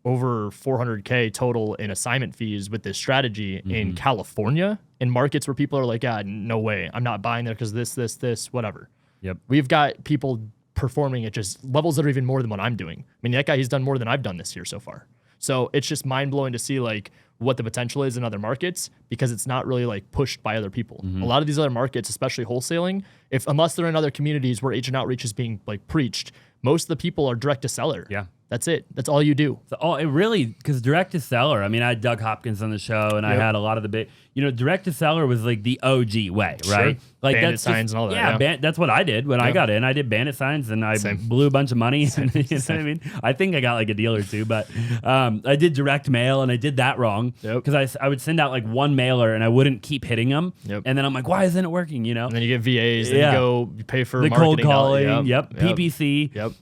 over 400K total in assignment fees with this strategy in California, in markets where people are like, no way, I'm not buying there because this, whatever. Yep. We've got people performing at just levels that are even more than what I'm doing. I mean, that guy, he's done more than I've done this year so far. So it's just mind blowing to see like what the potential is in other markets because it's not really like pushed by other people. A lot of these other markets, especially wholesaling, unless they're in other communities where agent outreach is being like preached, most of the people are direct to seller. Yeah. That's it. That's all you do. So, it really, because direct to seller, I mean, I had Doug Hopkins on the show and I had a lot of the big, direct to seller was like the OG way, right? Like bandit signs and all that. Yeah, that's what I did when I got in. I did bandit signs and I blew a bunch of money. And, you know what I mean? I think I got like a deal or two, but I did direct mail and I did that wrong because I would send out like one mailer and I wouldn't keep hitting them. And then I'm like, why isn't it working? And then you get VAs, then you pay for the marketing. cold calling. PPC.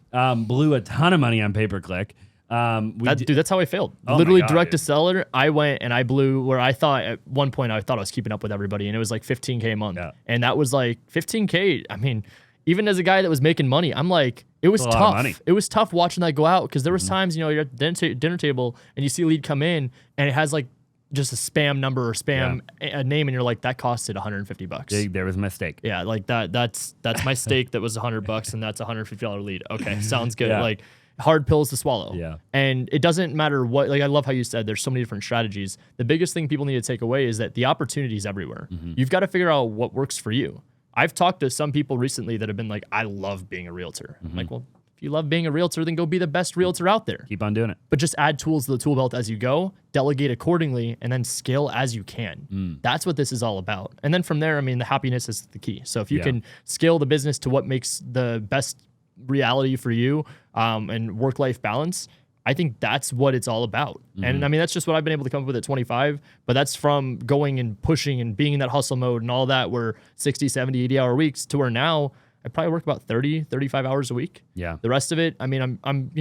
Blew a ton of money on pay-per-click. That's how I failed. Oh Literally my God, direct to seller. I went and I blew where I thought at one point I thought I was keeping up with everybody, and it was like 15K a month. And that was like 15K. I mean, even as a guy that was making money, I'm like, it was tough. It was tough watching that go out because there was times, you're at the dinner table and you see a lead come in and it has like just a spam number or spam a name, and you're like, that costed $150. There was a mistake. Yeah, like that's my steak that was $100 and that's $150 lead. Okay, sounds good. Like hard pills to swallow. Yeah. And it doesn't matter what, like I love how you said there's so many different strategies. The biggest thing people need to take away is that the opportunity is everywhere. You've got to figure out what works for you. I've talked to some people recently that have been like, I love being a realtor. I'm like, well, if you love being a realtor, then go be the best realtor out there. Keep on doing it. But just add tools to the tool belt as you go, delegate accordingly, and then scale as you can. That's what this is all about. And then from there, I mean, the happiness is the key. So if you can scale the business to what makes the best reality for you and work-life balance, I think that's what it's all about. And I mean, that's just what I've been able to come up with at 25, but that's from going and pushing and being in that hustle mode and all that, where 60, 70, 80 hour weeks to where now, I probably work about 30, 35 hours a week. Yeah. The rest of it, I mean, I'm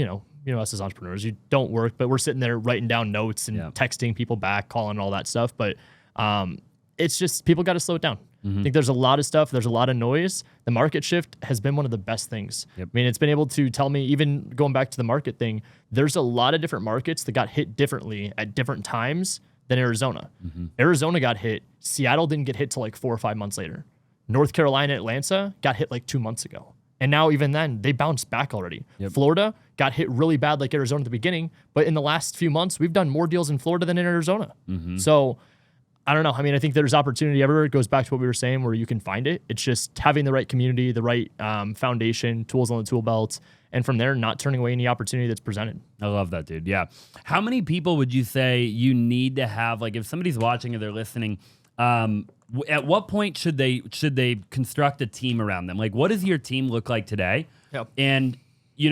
us as entrepreneurs, you don't work, but we're sitting there writing down notes and texting people back, calling, all that stuff. But it's just, people got to slow it down. I think there's a lot of stuff. There's a lot of noise. The market shift has been one of the best things. I mean, it's been able to tell me, even going back to the market thing, there's a lot of different markets that got hit differently at different times than Arizona. Arizona got hit. Seattle didn't get hit till like 4 or 5 months later. North Carolina, Atlanta got hit like 2 months ago. And now even then, they bounced back already. Florida got hit really bad like Arizona at the beginning. But in the last few months, we've done more deals in Florida than in Arizona. So I don't know. I mean, I think there's opportunity everywhere. It goes back to what we were saying, where you can find it. It's just having the right community, the right foundation, tools on the tool belt, and from there, not turning away any opportunity that's presented. I love that, dude. Yeah. How many people would you say you need to have? Like, if somebody's watching or they're listening, at what point should they construct a team around them? Like, what does your team look like today? And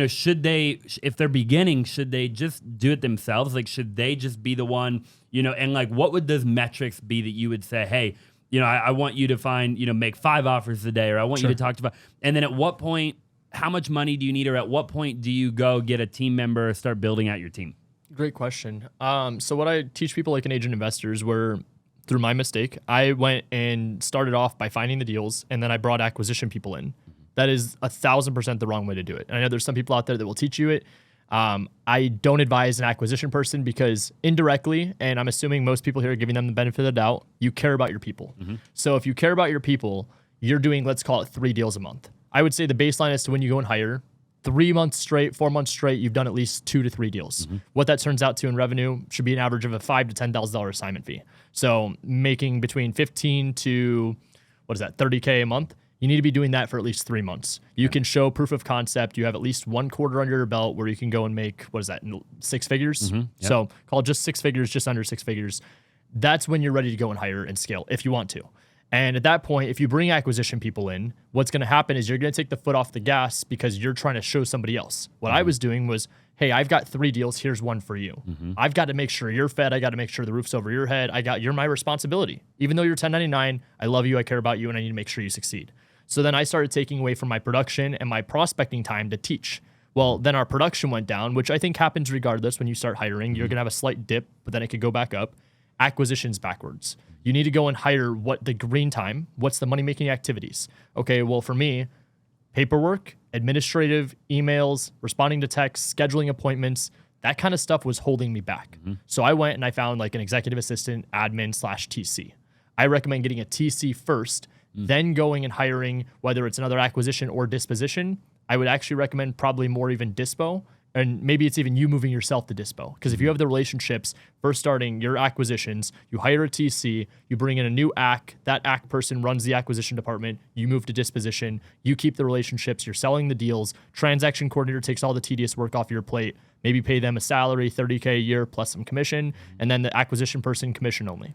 should they, if they're beginning, should they just do it themselves? Like, should they just be the one, and like, what would those metrics be that you would say, hey, I want you to find, make 5 offers a day, or I want you to talk to 5. And then at what point, how much money do you need, or at what point do you go get a team member, start building out your team? Great question. So what I teach people like an agent investors, where through my mistake, I went and started off by finding the deals, and then I brought acquisition people in. That is 1,000% the wrong way to do it. And I know there's some people out there that will teach you it. I don't advise an acquisition person, because indirectly, and I'm assuming most people here are giving them the benefit of the doubt, you care about your people. So if you care about your people, you're doing, let's call it 3 deals a month. I would say the baseline is to when you go and hire, 3 months straight, 4 months straight, you've done at least 2 to 3 deals. What that turns out to in revenue should be an average of a $5,000 to $10,000 assignment fee. So making between 15 to $30K a month. You need to be doing that for at least 3 months. You can show proof of concept. You have at least 1 quarter under your belt where you can go and make, 6 figures? So call it just 6 figures, just under 6 figures. That's when you're ready to go and hire and scale if you want to. And at that point, if you bring acquisition people in, what's going to happen is you're going to take the foot off the gas, because you're trying to show somebody else. What I was doing was, hey, I've got 3 deals. Here's 1 for you. I've got to make sure you're fed. I got to make sure the roof's over your head. You're my responsibility. Even though you're 1099, I love you. I care about you, and I need to make sure you succeed. So then I started taking away from my production and my prospecting time to teach. Well, then our production went down, which I think happens regardless. When you start hiring, you're going to have a slight dip, but then it could go back up. Acquisitions backwards. You need to go and hire what the green time, what's the money-making activities. Okay, well, for me, paperwork, administrative, emails, responding to texts, scheduling appointments, that kind of stuff was holding me back. So I went and I found like an executive assistant, admin / TC. I recommend getting a TC first, then going and hiring, whether it's another acquisition or disposition. I would actually recommend probably more even dispo, and maybe it's even you moving yourself to dispo. Because if you have the relationships, first starting your acquisitions, you hire a TC, you bring in a new AC, that AC person runs the acquisition department, you move to disposition, you keep the relationships, you're selling the deals, transaction coordinator takes all the tedious work off your plate, maybe pay them a salary, $30K a year plus some commission, and then the acquisition person commission only.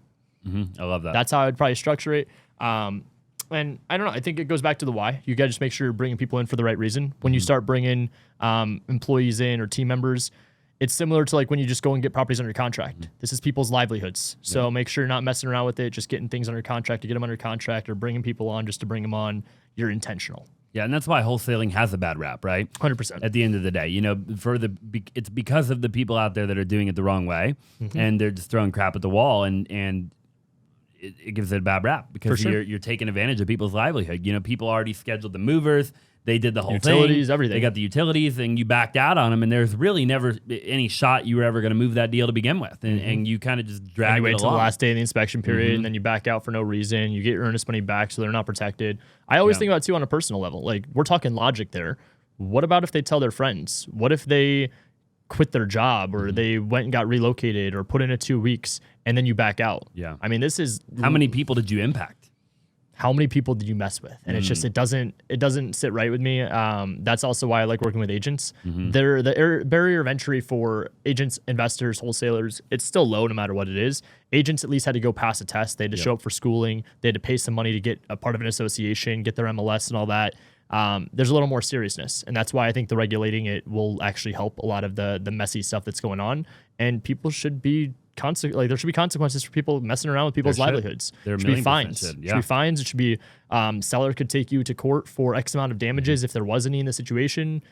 I love that. That's how I'd probably structure it. And I don't know. I think it goes back to the why. You got to just make sure you're bringing people in for the right reason. When you start bringing employees in or team members, it's similar to like when you just go and get properties under contract. This is people's livelihoods. So make sure you're not messing around with it, just getting things under contract to get them under contract, or bringing people on just to bring them on. You're intentional. Yeah, and that's why wholesaling has a bad rap, right? 100%. At the end of the day, it's because of the people out there that are doing it the wrong way, and they're just throwing crap at the wall, and it gives it a bad rap, because you're taking advantage of people's livelihood. People already scheduled the movers. They did the whole utilities, thing. Everything. They got the utilities, and you backed out on them, and there's really never any shot you were ever going to move that deal to begin with, and you kind of just drag it along. You wait till the last day of the inspection period, and then you back out for no reason. You get your earnest money back, so they're not protected. I always think about it too on a personal level. Like, we're talking logic there. What about if they tell their friends? What if they quit their job, or they went and got relocated, or put in a 2 weeks, and then you back out? Yeah. I mean, this is... How many people did you impact? How many people did you mess with? And it's just, it doesn't sit right with me. That's also why I like working with agents. The barrier of entry for agents, investors, wholesalers, it's still low no matter what it is. Agents at least had to go pass a test. They had to show up for schooling. They had to pay some money to get a part of an association, get their MLS and all that. There's a little more seriousness. And that's why I think the regulating it will actually help a lot of the messy stuff that's going on. And people should be there should be consequences for people messing around with people's livelihoods. There should be fines. Should be fines. It should be seller could take you to court for X amount of damages if there was any in the situation.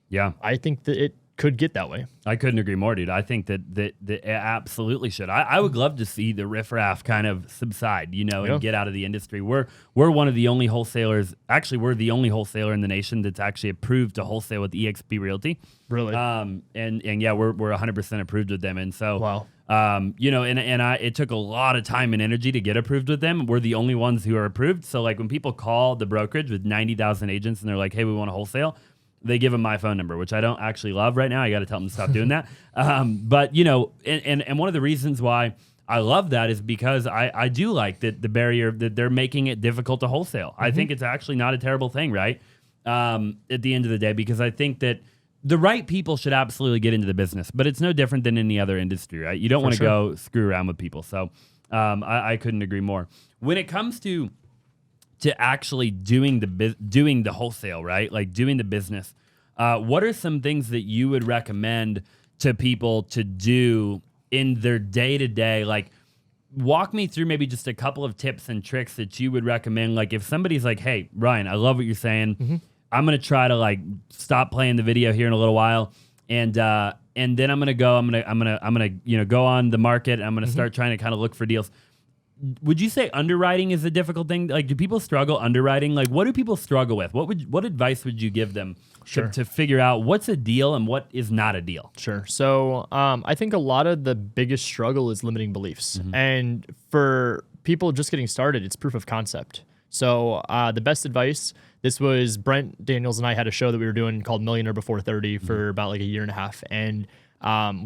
Yeah, I think that it could get that way. I couldn't agree more, dude. I think that it absolutely should. I would love to see the riffraff kind of subside, and get out of the industry. We're one of the only wholesalers. Actually, we're the only wholesaler in the nation that's actually approved to wholesale with eXp Realty. Really? And yeah, we're 100% approved with them. And so, wow. It took a lot of time and energy to get approved with them. We're the only ones who are approved. So like when people call the brokerage with 90,000 agents and they're like, hey, we want to wholesale, they give them my phone number, which I don't actually love right now. I got to tell them to stop doing that. But and one of the reasons why I love that is because I do like that the barrier that they're making it difficult to wholesale. I think it's actually not a terrible thing, right? At the end of the day, because I think that the right people should absolutely get into the business, but it's no different than any other industry, right? You don't want to go screw around with people. So I couldn't agree more. When it comes to actually doing the wholesale, right? Like doing the business. What are some things that you would recommend to people to do in their day-to-day? Like, walk me through maybe just a couple of tips and tricks that you would recommend. Like, if somebody's like, hey, Ryan, I love what you're saying. I'm going to try to like stop playing the video here in a little while. And then I'm going to go on the market. And I'm going to start trying to kind of look for deals. Would you say underwriting is a difficult thing? Like, do people struggle underwriting? Like, what do people struggle with? What advice would you give them to figure out what's a deal and what is not a deal? Sure. So I think a lot of the biggest struggle is limiting beliefs. And for people just getting started, it's proof of concept. So the best advice, this was Brent Daniels and I had a show that we were doing called Millionaire Before 30 for about like a year and a half. And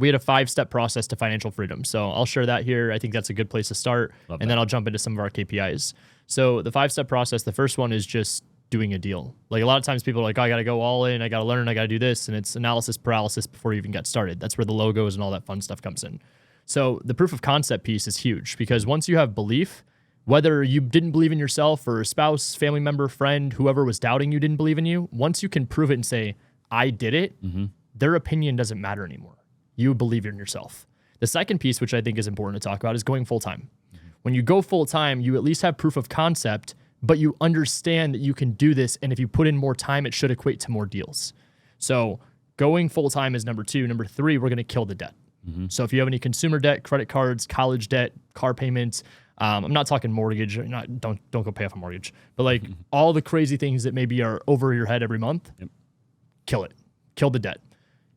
we had a 5-step process to financial freedom. So I'll share that here. I think that's a good place to start. Then I'll jump into some of our KPIs. So the 5-step process, the first one is just doing a deal. Like a lot of times people are like, oh, I got to go all in. I got to learn. I got to do this. And it's analysis paralysis before you even get started. That's where the logos and all that fun stuff comes in. So the proof of concept piece is huge because once you have belief, whether you didn't believe in yourself or a spouse, family member, friend, whoever was doubting you didn't believe in you, once you can prove it and say, I did it, their opinion doesn't matter anymore. You believe in yourself. The second piece, which I think is important to talk about, is going full-time. When you go full-time, you at least have proof of concept, but you understand that you can do this, and if you put in more time, it should equate to more deals. So going full-time is number 2. Number 3, we're going to kill the debt. So if you have any consumer debt, credit cards, college debt, car payments, I'm not talking mortgage. Don't go pay off a mortgage. But like all the crazy things that maybe are over your head every month, kill it. Kill the debt.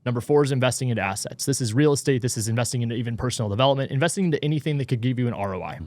Number 4 is investing into assets. This is real estate. This is investing into even personal development, investing into anything that could give you an ROI.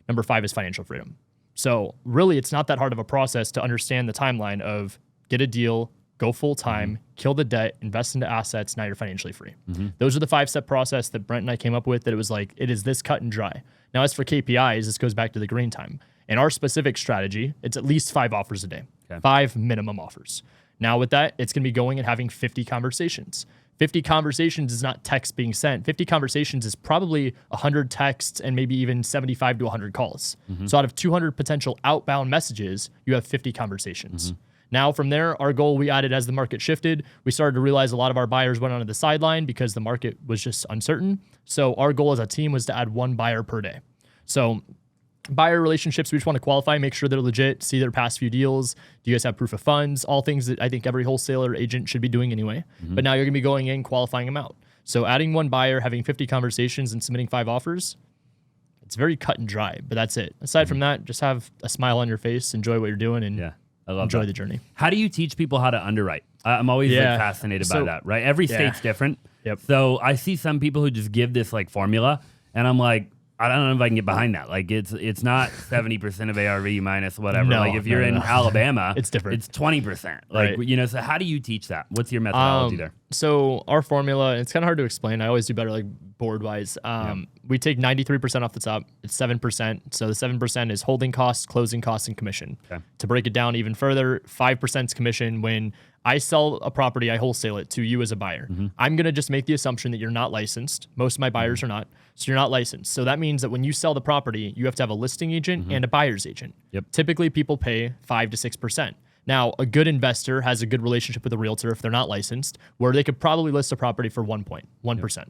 Number 5 is financial freedom. So really, it's not that hard of a process to understand the timeline of get a deal, go full time, kill the debt, invest into assets. Now you're financially free. Those are the 5-step process that Brent and I came up with. That it was like, it is this cut and dry. Now, as for KPIs, this goes back to the green time. In our specific strategy, it's at least 5 offers a day, 5 minimum offers. Now with that, it's going to be going and having 50 conversations. 50 conversations is not text being sent. 50 conversations is probably 100 texts and maybe even 75 to 100 calls. So out of 200 potential outbound messages, you have 50 conversations. Now from there, our goal we added as the market shifted, we started to realize a lot of our buyers went onto the sideline because the market was just uncertain. So our goal as a team was to add 1 buyer per day. So buyer relationships, we just want to qualify, make sure they're legit, see their past few deals. Do you guys have proof of funds? All things that I think every wholesaler agent should be doing anyway. But now you're going to be going in, qualifying them out. So adding 1 buyer, having 50 conversations and submitting 5 offers, it's very cut and dry, but that's it. Aside from that, just have a smile on your face, enjoy what you're doing, and enjoy the journey. How do you teach people how to underwrite? I'm always fascinated by that, right? Every state's different. So I see some people who just give this like formula, and I'm like, I don't know if I can get behind that. Like it's not 70% of ARV minus whatever. No, like if you're in Alabama, it's different. It's 20%. Like, so how do you teach that? What's your methodology there? So our formula, it's kind of hard to explain. I always do better like board wise. We take 93% off the top. It's 7%. So the 7% is holding costs, closing costs, and commission. To break it down even further, 5% is commission. When I sell a property, I wholesale it to you as a buyer. I'm going to just make the assumption that you're not licensed. Most of my buyers are not. So you're not licensed. So that means that when you sell the property, you have to have a listing agent and a buyer's agent. Typically, people pay 5 to 6%. Now, a good investor has a good relationship with a realtor if they're not licensed, where they could probably list a property for 1%.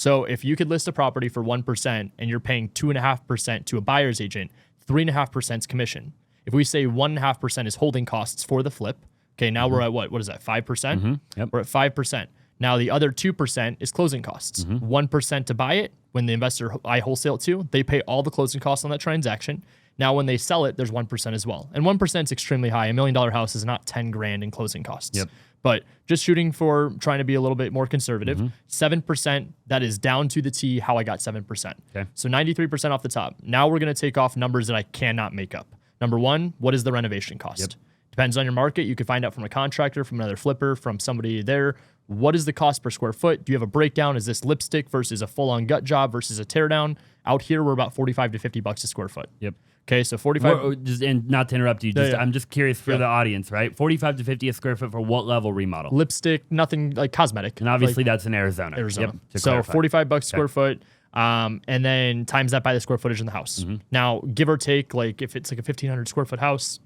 So if you could list a property for 1% and you're paying 2.5% to a buyer's agent, 3.5% is commission. If we say 1.5% is holding costs for the flip, okay, now we're at what is that, 5%? Mm-hmm. Yep. We're at 5%. Now the other 2% is closing costs. 1% to buy it. When the investor I wholesale it to, they pay all the closing costs on that transaction. Now when they sell it, there's 1% as well. And 1% is extremely high. $1 million house is not 10 grand in closing costs. Yep. But just shooting for trying to be a little bit more conservative, 7%, that is down to the T how I got 7%. Okay. So 93% off the top. Now we're going to take off numbers that I cannot make up. Number one, what is the renovation cost? Yep. Depends on your market. You can find out from a contractor, from another flipper, from somebody there. What is the cost per square foot? Do you have a breakdown? Is this lipstick versus a full-on gut job versus a teardown? Out here, we're about $45 to $50 a square foot. Yep. Okay, so 45. And not to interrupt you, Yeah. I'm just curious for the audience, right? 45 to 50 a square foot for what level remodel? Lipstick, nothing like cosmetic. And obviously that's in Arizona. Arizona. Yep, to So clarify. $45 square foot, and then times that by the square footage in the house. Now, give or take, like if it's like a 1,500 square foot house,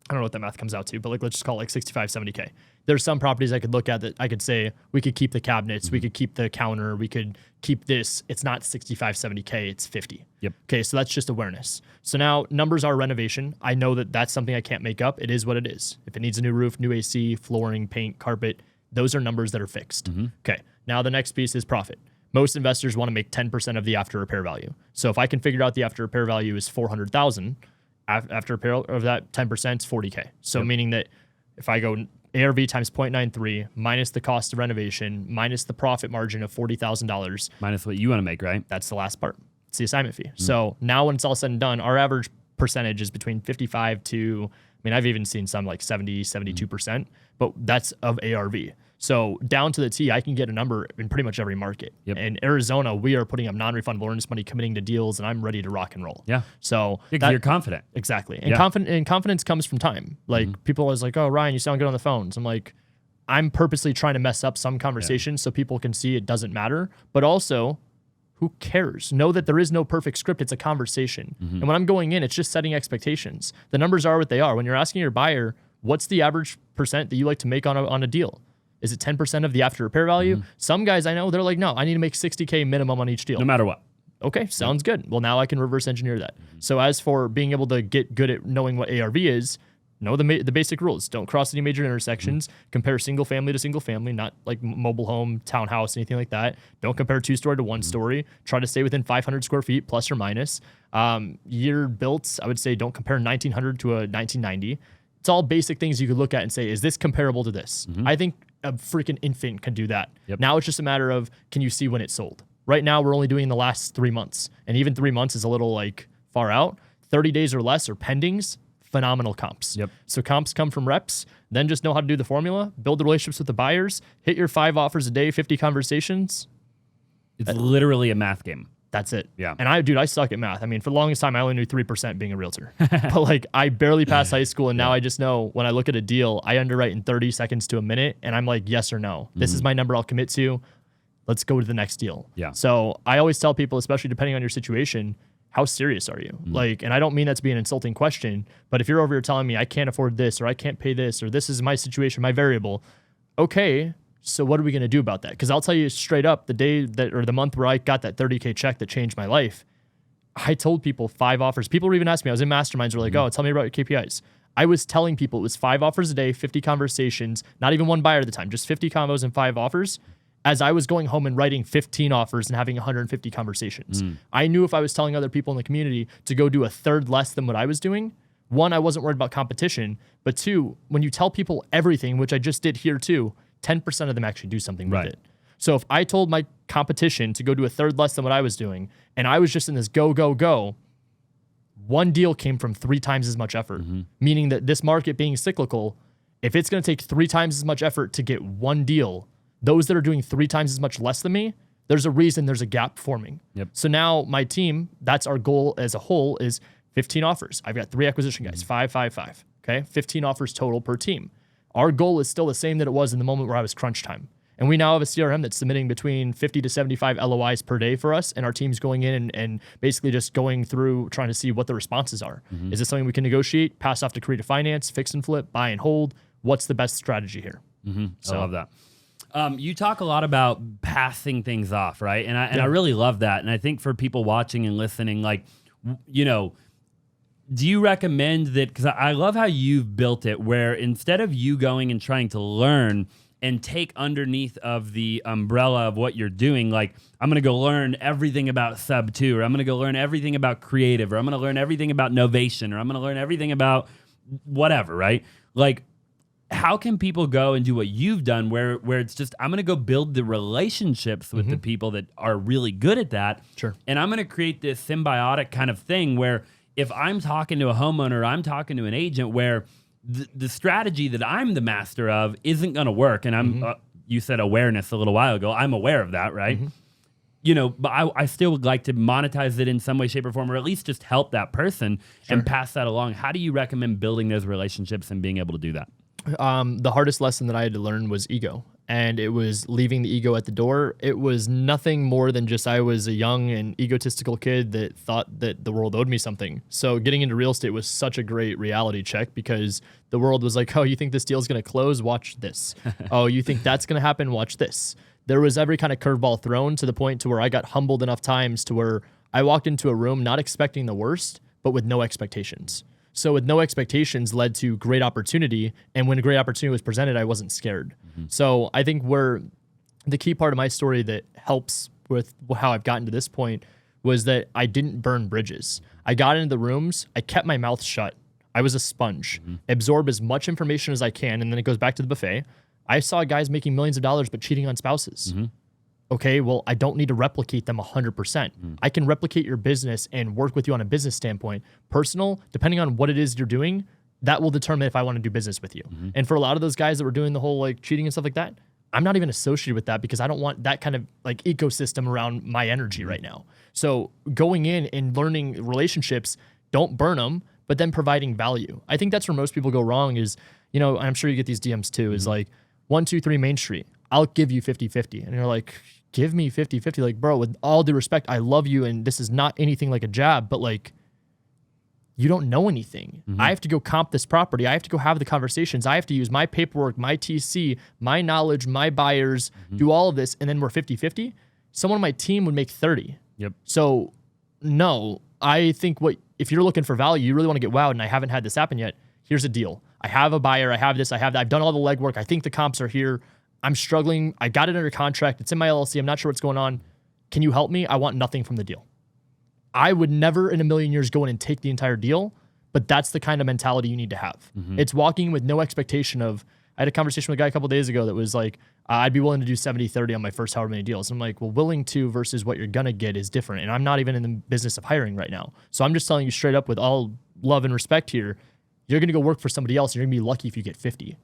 I don't know what that math comes out to, but like let's just call it like 65, 70K. There's some properties I could look at that I could say we could keep the cabinets, we could keep the counter, we could keep this. It's not 65, 70K, it's 50. Yep. Okay, so that's just awareness. So now numbers are renovation. I know that that's something I can't make up. It is what it is. If it needs a new roof, new AC, flooring, paint, carpet, those are numbers that are fixed. Okay, now the next piece is profit. Most investors want to make 10% of the after repair value. So if I can figure out the after repair value is 400,000, after repair of that 10% is 40K. So meaning that if I go ARV times 0.93 minus the cost of renovation minus the profit margin of $40,000, Minus what you want to make, right? that's the last part. It's the assignment fee. So now when it's all said and done, our average percentage is between 55 to, I mean, I've even seen some like 70, 72%, but that's of ARV. So down to the T, I can get a number in pretty much every market. Yep. In Arizona, we are putting up non-refundable earnest money, committing to deals, and I'm ready to rock and roll. Yeah. So Because you're confident. exactly. And Yeah. confidence comes from time. Like people are always like, oh, Ryan, you sound good on the phones. I'm like, I'm purposely trying to mess up some conversations so people can see it doesn't matter. But also, who cares? Know that there is no perfect script. It's a conversation. And when I'm going in, it's just setting expectations. The numbers are what they are. When you're asking your buyer, what's the average percent that you like to make on a deal? Is it 10% of the after repair value? Some guys I know, they're like, no, I need to make 60K minimum on each deal. No matter what. Okay, sounds good. Well, now I can reverse engineer that. So as for being able to get good at knowing what ARV is, know the basic rules. Don't cross any major intersections. Compare single family to single family, not like mobile home, townhouse, anything like that. Don't compare 2-story to 1-story. Try to stay within 500 square feet, plus or minus. Year built, I would say don't compare 1900 to a 1990. It's all basic things you could look at and say, is this comparable to this? I think a freaking infant can do that. Yep. Now it's just a matter of, can you see when it sold? Right now, we're only doing the last 3 months. And even 3 months is a little like far out. 30 days or less or pendings, phenomenal comps. Yep. So comps come from reps. Then just know how to do the formula, build the relationships with the buyers, hit your 5 offers a day, 50 conversations. It's literally a math game. That's it. Yeah. And I suck at math. I mean, for the longest time, I only knew 3% being a realtor. But like, I barely passed high school, and now I just know when I look at a deal, I underwrite in 30 seconds to a minute, and I'm like, yes or no. This is my number I'll commit to. Let's go to the next deal. Yeah. So I always tell people, especially depending on your situation, how serious are you? Like, and I don't mean that to be an insulting question, but if you're over here telling me I can't afford this, or I can't pay this, or this is my situation, my variable, okay, so what are we going to do about that? Because I'll tell you straight up, the day that, or the month where I got that 30K check that changed my life, I told people 5 offers. People were even asking me, I was in masterminds, were like, oh, tell me about your KPIs. I was telling people it was 5 offers a day, 50 conversations, not even one buyer at the time, just 50 combos and 5 offers, as I was going home and writing 15 offers and having 150 conversations. I knew if I was telling other people in the community to go do a third less than what I was doing, 1, I wasn't worried about competition, but 2, when you tell people everything, which I just did here too, 10% of them actually do something with it. So if I told my competition to go do a third less than what I was doing, and I was just in this go, go, go, 1 deal came from 3 times as much effort, meaning that this market being cyclical, if it's going to take 3 times as much effort to get 1 deal, those that are doing 3 times as much less than me, there's a reason there's a gap forming. Yep. So now my team, that's our goal as a whole, is 15 offers. I've got 3 acquisition guys, 5, 5, 5. Okay, 15 offers total per team. Our goal is still the same that it was in the moment where I was crunch time. And we now have a CRM that's submitting between 50 to 75 LOIs per day for us. And our team's going in and basically just going through trying to see what the responses are. Is this something we can negotiate, pass off to creative finance, fix and flip, buy and hold? What's the best strategy here? I love that. You talk a lot about passing things off, right? And I really love that. And I think for people watching and listening, like, do you recommend that? Because I love how you've built it, where instead of you going and trying to learn and take underneath of the umbrella of what you're doing, like, I'm going to go learn everything about Sub 2, or I'm going to go learn everything about creative, or I'm going to learn everything about Novation, or I'm going to learn everything about whatever, right? Like, how can people go and do what you've done where it's just, I'm going to go build the relationships with the people that are really good at that. Sure. And I'm going to create this symbiotic kind of thing where if I'm talking to a homeowner, I'm talking to an agent, where the strategy that I'm the master of isn't going to work. And I'm, you said awareness a little while ago. I'm aware of that, right? But I still would like to monetize it in some way, shape, or form, or at least just help that person and pass that along. How do you recommend building those relationships and being able to do that? The hardest lesson that I had to learn was ego. And it was leaving the ego at the door. It was nothing more than just I was a young and egotistical kid that thought that the world owed me something. So getting into real estate was such a great reality check, because the world was like, oh, you think this deal's going to close? Watch this. Oh, you think that's going to happen? Watch this. There was every kind of curveball thrown, to the point to where I got humbled enough times to where I walked into a room not expecting the worst, but with no expectations. So with no expectations led to great opportunity. And when a great opportunity was presented, I wasn't scared. So I think where the key part of my story that helps with how I've gotten to this point was that I didn't burn bridges. I got into the rooms. I kept my mouth shut. I was a sponge. Absorb as much information as I can. And then it goes back to the buffet. I saw guys making millions of dollars, but cheating on spouses. Okay, well, I don't need to replicate them 100%. I can replicate your business and work with you on a business standpoint. Personal, depending on what it is you're doing, that will determine if I want to do business with you. And for a lot of those guys that were doing the whole like cheating and stuff like that, I'm not even associated with that, because I don't want that kind of like ecosystem around my energy right now. So going in and learning relationships, don't burn them, but then providing value. I think that's where most people go wrong is, I'm sure you get these DMs too, is like 123 Main Street. I'll give you 50-50. And you're like, give me 50-50. Like, bro, with all due respect, I love you. And this is not anything like a jab, but like, you don't know anything. I have to go comp this property. I have to go have the conversations. I have to use my paperwork, my TC, my knowledge, my buyers, do all of this. And then we're 50-50. Someone on my team would make 30. Yep. So no, I think if you're looking for value, you really want to get wowed, and I haven't had this happen yet. Here's a deal. I have a buyer. I have this. I have that. I've done all the legwork. I think the comps are here. I'm struggling. I got it under contract. It's in my LLC. I'm not sure what's going on. Can you help me? I want nothing from the deal. I would never in a million years go in and take the entire deal, but that's the kind of mentality you need to have. It's walking with no expectation of, I had a conversation with a guy a couple of days ago that was like, I'd be willing to do 70-30 on my first however many deals. I'm like, well, willing to versus what you're going to get is different. And I'm not even in the business of hiring right now. So I'm just telling you straight up with all love and respect here, you're going to go work for somebody else. And you're going to be lucky if you get 50.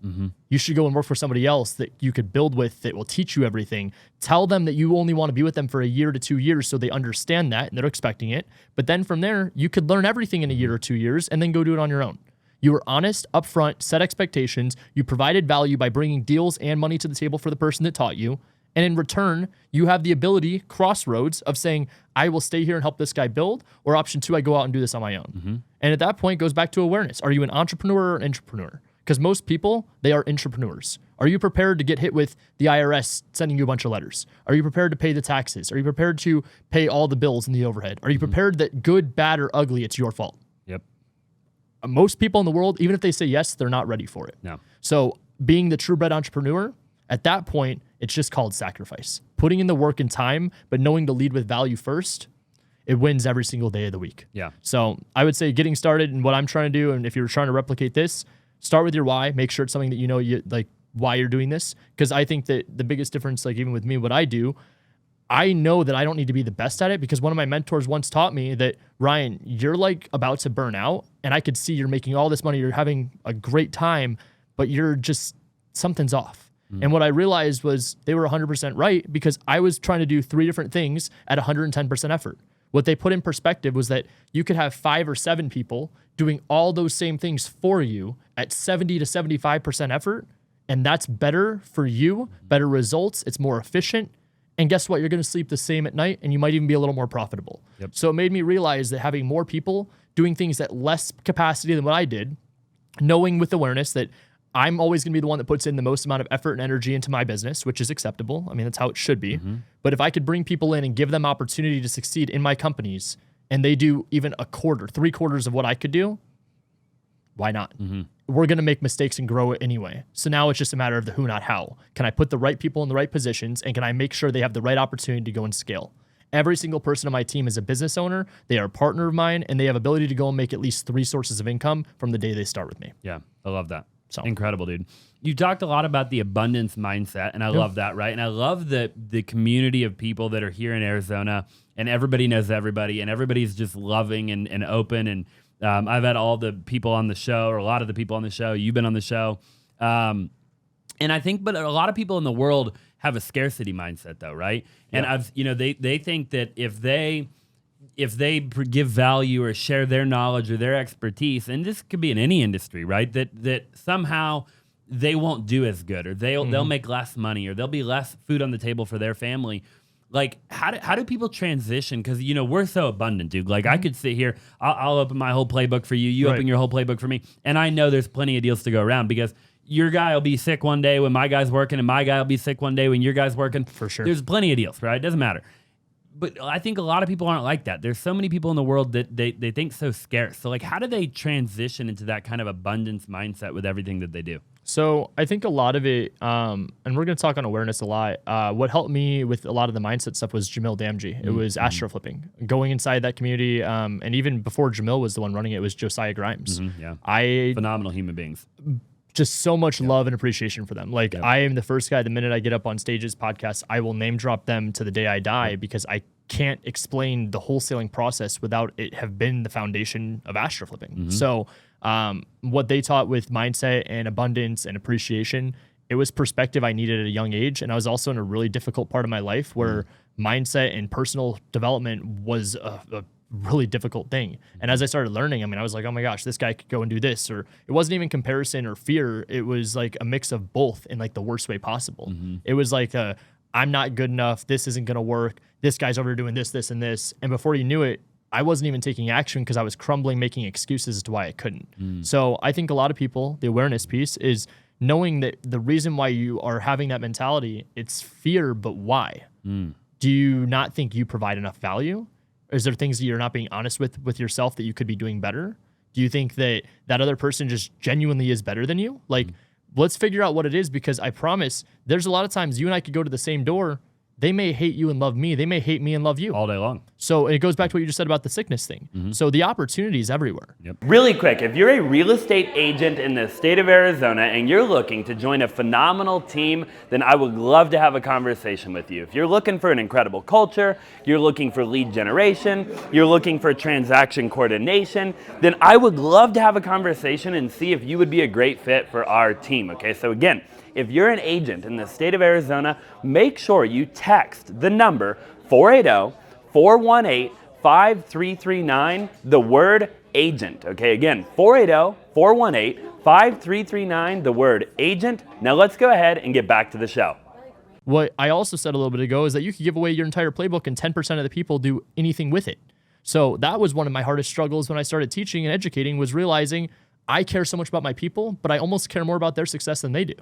You should go and work for somebody else that you could build with, that will teach you everything. Tell them that you only want to be with them for a year to 2 years so they understand that and they're expecting it. But then from there, you could learn everything in a year or 2 years and then go do it on your own. You were honest, upfront, set expectations. You provided value by bringing deals and money to the table for the person that taught you. And in return, you have the ability, crossroads, of saying, I will stay here and help this guy build, or option 2, I go out and do this on my own. And at that point, it goes back to awareness. Are you an entrepreneur or an intrapreneur? Because most people, they are intrapreneurs. Are you prepared to get hit with the IRS sending you a bunch of letters? Are you prepared to pay the taxes? Are you prepared to pay all the bills and the overhead? Are you prepared that good, bad, or ugly, it's your fault? Yep. Most people in the world, even if they say yes, they're not ready for it. No. So being the true bred entrepreneur, at that point, it's just called sacrifice. Putting in the work and time, but knowing to lead with value first, it wins every single day of the week. Yeah. So I would say getting started and what I'm trying to do, and if you're trying to replicate this, start with your why. Make sure it's something that you like why you're doing this. Because I think that the biggest difference, like even with me, what I do, I know that I don't need to be the best at it, because one of my mentors once taught me that, Ryan, you're like about to burn out, and I could see you're making all this money, you're having a great time, but you're just, something's off. And what I realized was they were 100% right, because I was trying to do 3 different things at 110% effort. What they put in perspective was that you could have 5 or 7 people doing all those same things for you at 70 to 75% effort. And that's better for you, better results. It's more efficient. And guess what? You're going to sleep the same at night, and you might even be a little more profitable. So it made me realize that having more people doing things at less capacity than what I did, knowing with awareness that I'm always going to be the one that puts in the most amount of effort and energy into my business, which is acceptable. I mean, that's how it should be. But if I could bring people in and give them opportunity to succeed in my companies, and they do even a quarter, 3/4 of what I could do, why not? We're going to make mistakes and grow it anyway. So now it's just a matter of the who, not how. Can I put the right people in the right positions, and can I make sure they have the right opportunity to go and scale? Every single person on my team is a business owner. They are a partner of mine, and they have ability to go and make at least 3 sources of income from the day they start with me. Yeah, I love that. So incredible, dude. You talked a lot about the abundance mindset, and I love that, right? And I love the community of people that are here in Arizona, and everybody knows everybody, and everybody's just loving and open. And I've had all the people on the show, or a lot of the people on the show. You've been on the show. And I think, but a lot of people in the world have a scarcity mindset, though, right? And they think that if they give value or share their knowledge or their expertise, and this could be in any industry, right? That somehow they won't do as good, or they'll make less money, or there'll be less food on the table for their family. Like, how do people transition? Because, we're so abundant, dude. Like, I could sit here, I'll open my whole playbook for you. You open your whole playbook for me. And I know there's plenty of deals to go around, because your guy will be sick one day when my guy's working, and my guy will be sick one day when your guy's working. For sure. There's plenty of deals, right? It doesn't matter. But I think a lot of people aren't like that. There's so many people in the world that they think so scarce. So, like, how do they transition into that kind of abundance mindset with everything that they do? So I think a lot of it, and we're going to talk on awareness a lot. What helped me with a lot of the mindset stuff was Jamil Damji. It was astro flipping, going inside that community. And even before Jamil was the one running it, was Josiah Grimes. Phenomenal human beings. Just so much love and appreciation for them. Like, I am the first guy, the minute I get up on stages, podcasts, I will name drop them to the day I die, because I can't explain the wholesaling process without it have been the foundation of astro flipping. So what they taught with mindset and abundance and appreciation, it was perspective I needed at a young age. And I was also in a really difficult part of my life where mindset and personal development was a really difficult thing. And as I started learning, I was like, oh my gosh, this guy could go and do this. Or it wasn't even comparison or fear. It was like a mix of both in like the worst way possible. It was like, I'm not good enough. This isn't going to work. This guy's over doing this, this, and this. And before you knew it, I wasn't even taking action because I was crumbling, making excuses as to why I couldn't. So I think a lot of people, the awareness piece is knowing that the reason why you are having that mentality, it's fear, but why? Do you not think you provide enough value? Is there things that you're not being honest with yourself that you could be doing better? Do you think that other person just genuinely is better than you? Like, let's figure out what it is, because I promise there's a lot of times you and I could go to the same door. They may hate you and love me. They may hate me and love you. All day long. So it goes back to what you just said about the sickness thing. So the opportunity is everywhere. Really quick, if you're a real estate agent in the state of Arizona and you're looking to join a phenomenal team, then I would love to have a conversation with you. If you're looking for an incredible culture, you're looking for lead generation, you're looking for transaction coordination, then I would love to have a conversation and see if you would be a great fit for our team. Okay, so again, if you're an agent in the state of Arizona, make sure you text the number 480-418-5339, the word agent. Okay, again, 480-418-5339, the word agent. Now let's go ahead and get back to the show. What I also said a little bit ago is that you could give away your entire playbook and 10% of the people do anything with it. So that was one of my hardest struggles when I started teaching and educating, was realizing I care so much about my people, but I almost care more about their success than they do.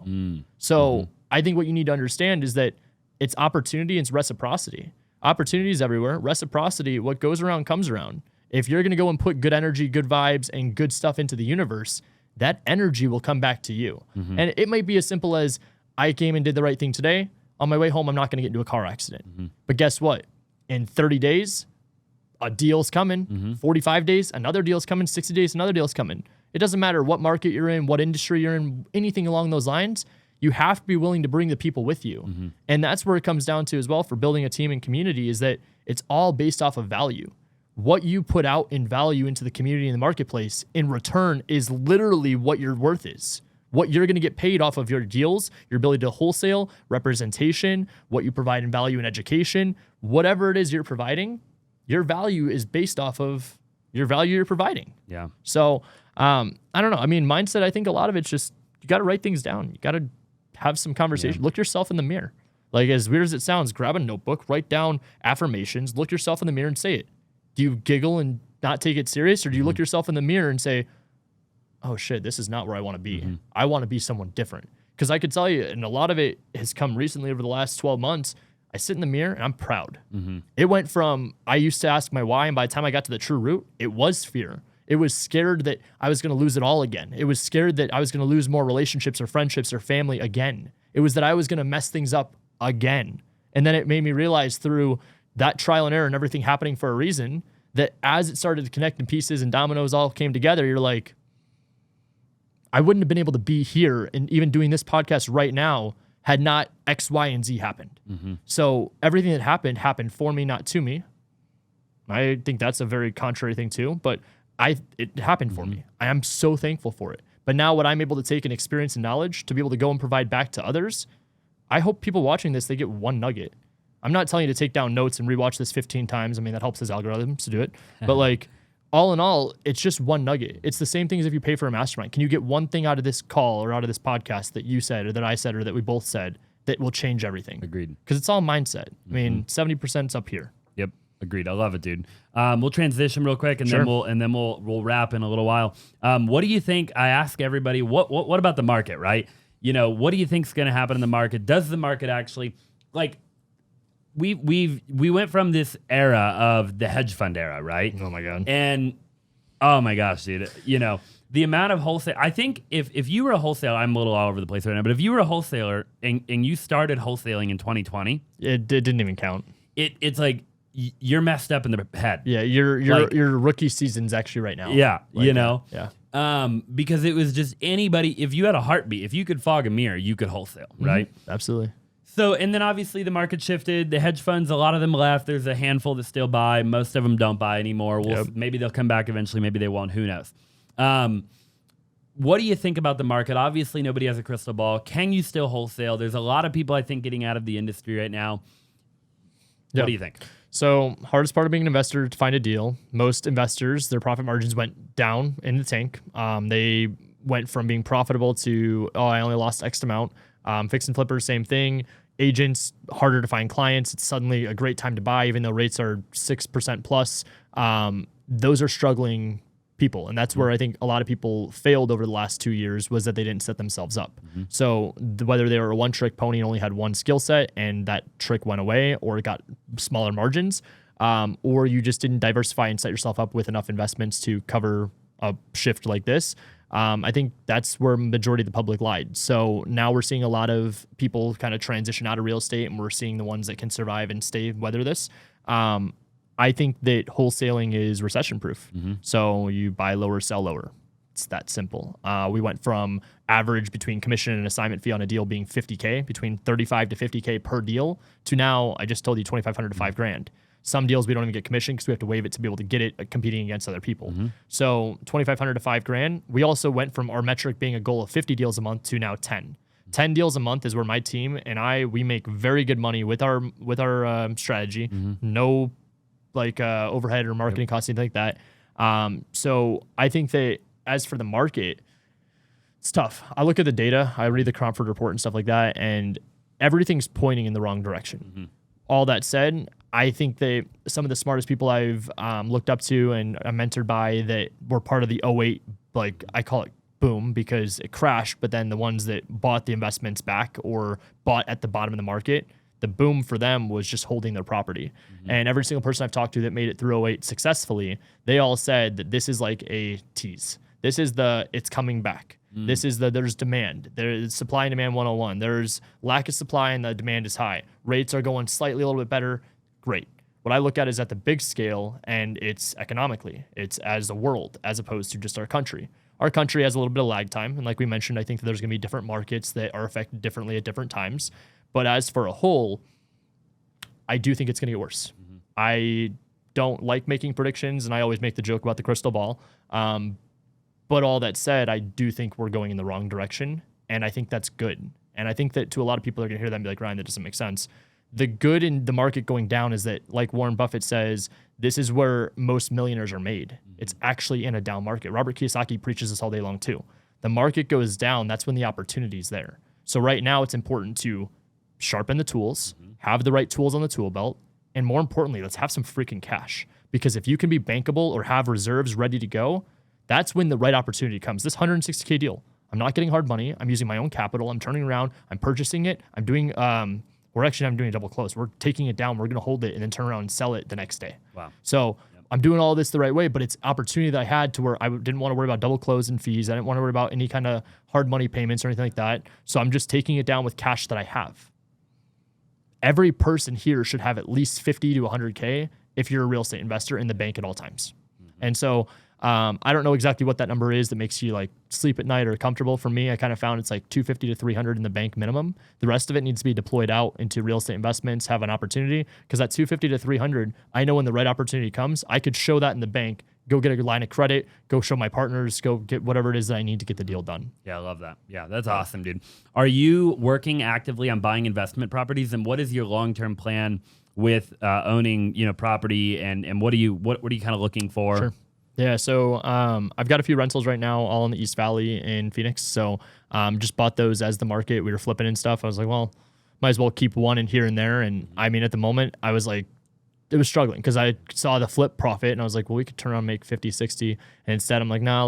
So I think what you need to understand is that it's opportunity and it's reciprocity. Opportunity is everywhere. Reciprocity, what goes around comes around. If you're going to go and put good energy, good vibes, and good stuff into the universe, that energy will come back to you. And it might be as simple as, I came and did the right thing today. On my way home, I'm not going to get into a car accident. But guess what? In 30 days, a deal's coming. 45 days, another deal's coming. 60 days, another deal's coming. It doesn't matter what market you're in, what industry you're in, anything along those lines. You have to be willing to bring the people with you. And that's where it comes down to as well for building a team and community, is that it's all based off of value. What you put out in value into the community and the marketplace in return is literally what your worth is. What you're going to get paid off of your deals, your ability to wholesale, representation, what you provide in value in education, whatever it is you're providing, your value is based off of your value you're providing. So I don't know. Mindset, I think a lot of it's just, you got to write things down. You got to have some conversation. Look yourself in the mirror. Like, as weird as it sounds, grab a notebook, write down affirmations, look yourself in the mirror and say it. Do you giggle and not take it serious? Or do you look yourself in the mirror and say, oh shit, this is not where I want to be. I want to be someone different. Because I could tell you, and a lot of it has come recently over the last 12 months, I sit in the mirror and I'm proud. It went from, I used to ask my why, and by the time I got to the true root, it was fear. It was scared that I was going to lose it all again. It was scared that I was going to lose more relationships or friendships or family again. It was that I was going to mess things up again. And then it made me realize through that trial and error and everything happening for a reason that as it started to connect in pieces and dominoes all came together, you're like, I wouldn't have been able to be here and even doing this podcast right now had not X, Y, and Z happened. So everything that happened for me, not to me. I think that's a very contrary thing too, but it happened for me. I am so thankful for it. But now what I'm able to take and experience and knowledge to be able to go and provide back to others, I hope people watching this, they get one nugget. I'm not telling you to take down notes and rewatch this 15 times. I mean, that helps his algorithms to do it. But like, all in all, it's just one nugget. It's the same thing as if you pay for a mastermind. Can you get one thing out of this call or out of this podcast that you said or that I said or that we both said that will change everything? Agreed. Because it's all mindset. I mean, 70% is up here. Yep. Agreed. I love it, dude. We'll transition real quick and Sure. then we'll wrap in a little while. What do you think? I ask everybody, what about the market, right? You know, what do you think's going to happen in the market? Does the market actually, like, we went from this era of the hedge fund era, right? Oh my God. And oh my gosh, dude, you know, the amount of wholesale, I think if you were a wholesaler, I'm a little all over the place right now, but if you were a wholesaler and you started wholesaling in 2020, It didn't even count. it's like you're messed up in the head. Yeah, your rookie season's actually right now. Yeah, Like, you know? Yeah. Because it was just anybody, if you had a heartbeat, if you could fog a mirror, you could wholesale, right? Absolutely. So, and then obviously the market shifted. The hedge funds, a lot of them left. There's a handful that still buy. Most of them don't buy anymore. Maybe they'll come back eventually. Maybe they won't. Who knows? What do you think about the market? Obviously, nobody has a crystal ball. Can you still wholesale? There's a lot of people, I think, getting out of the industry right now. Yeah. What do you think? So hardest part of being an investor to find a deal. Most investors, their profit margins went down in the tank. They went from being profitable to, I only lost X amount. Fix and flippers, same thing. Agents, harder to find clients. It's suddenly a great time to buy, even though rates are 6% plus. Those are struggling people. And that's where I think a lot of people failed over the last 2 years was that they didn't set themselves up. So whether they were a one-trick pony and only had one skill set and that trick went away or it got smaller margins, or you just didn't diversify and set yourself up with enough investments to cover a shift like this, I think that's where majority of the public lied. So now we're seeing a lot of people kind of transition out of real estate and we're seeing the ones that can survive and weather this. I think that wholesaling is recession proof. So you buy lower, sell lower. It's that simple. We went from average between commission and assignment fee on a deal being $50K, between $35 to $50K per deal, to now I just told you $2,500 to $5,000. Some deals we don't even get commission because we have to waive it to be able to get it competing against other people. So $2,500 to $5,000. We also went from our metric being a goal of 50 deals a month to now 10. 10 deals a month is where my team and we make very good money with our strategy. No overhead or marketing costs, anything like that. So I think that as for the market, it's tough. I look at the data, I read the Cromford report and stuff like that, and everything's pointing in the wrong direction. All that said, I think that some of the smartest people I've looked up to and I'm mentored by that were part of the 08, I call it boom because it crashed, but then the ones that bought the investments back or bought at the bottom of the market, the boom for them was just holding their property. And every single person I've talked to that made it through 08 successfully, they all said that this is like a tease. This is it's coming back. This is there's demand. There's supply and demand 101. There's lack of supply and the demand is high. Rates are going slightly a little bit better. Great. What I look at is at the big scale and it's economically. It's as a world as opposed to just our country. Our country has a little bit of lag time. And like we mentioned, I think that there's going to be different markets that are affected differently at different times. But as for a whole, I do think it's going to get worse. I don't like making predictions, and I always make the joke about the crystal ball. But all that said, I do think we're going in the wrong direction, and I think that's good. And I think that to a lot of people are going to hear that and be like, Ryan, that doesn't make sense. The good in the market going down is that, like Warren Buffett says, this is where most millionaires are made. It's actually in a down market. Robert Kiyosaki preaches this all day long too. The market goes down, that's when the opportunity's there. So right now it's important to sharpen the tools, have the right tools on the tool belt, and more importantly, let's have some freaking cash. Because if you can be bankable or have reserves ready to go, That's when the right opportunity comes. This 160K deal, I'm not getting hard money. I'm using my own capital. I'm turning around. I'm purchasing it. I'm doing, I'm doing a double close. We're taking it down. We're going to hold it and then turn around and sell it the next day. Wow. So I'm doing all this the right way, but it's opportunity that I had to where I didn't want to worry about double close and fees. I didn't want to worry about any kind of hard money payments or anything like that. So I'm just taking it down with cash that I have. Every person here should have at least 50 to 100K if you're a real estate investor in the bank at all times. And so I don't know exactly what that number is that makes you like sleep at night or comfortable. For me, I kind of found it's like 250 to 300 in the bank minimum. The rest of it needs to be deployed out into real estate investments, have an opportunity, because that 250 to 300, I know when the right opportunity comes, I could show that in the bank, go get a line of credit, go show my partners, go get whatever it is that I need to get the deal done. Yeah, I love that. Yeah, that's awesome, dude. Are you working actively on buying investment properties, and what is your long-term plan with owning, property, and what are you kind of looking for? Sure. Yeah, so I've got a few rentals right now, all in the East Valley in Phoenix. So just bought those as the market. We were flipping and stuff. I was like, well, might as well keep one in here and there. And I mean, at the moment, I was like, it was struggling because I saw the flip profit and I was like, well, we could turn around and make 50, 60. And instead, I'm like, nah,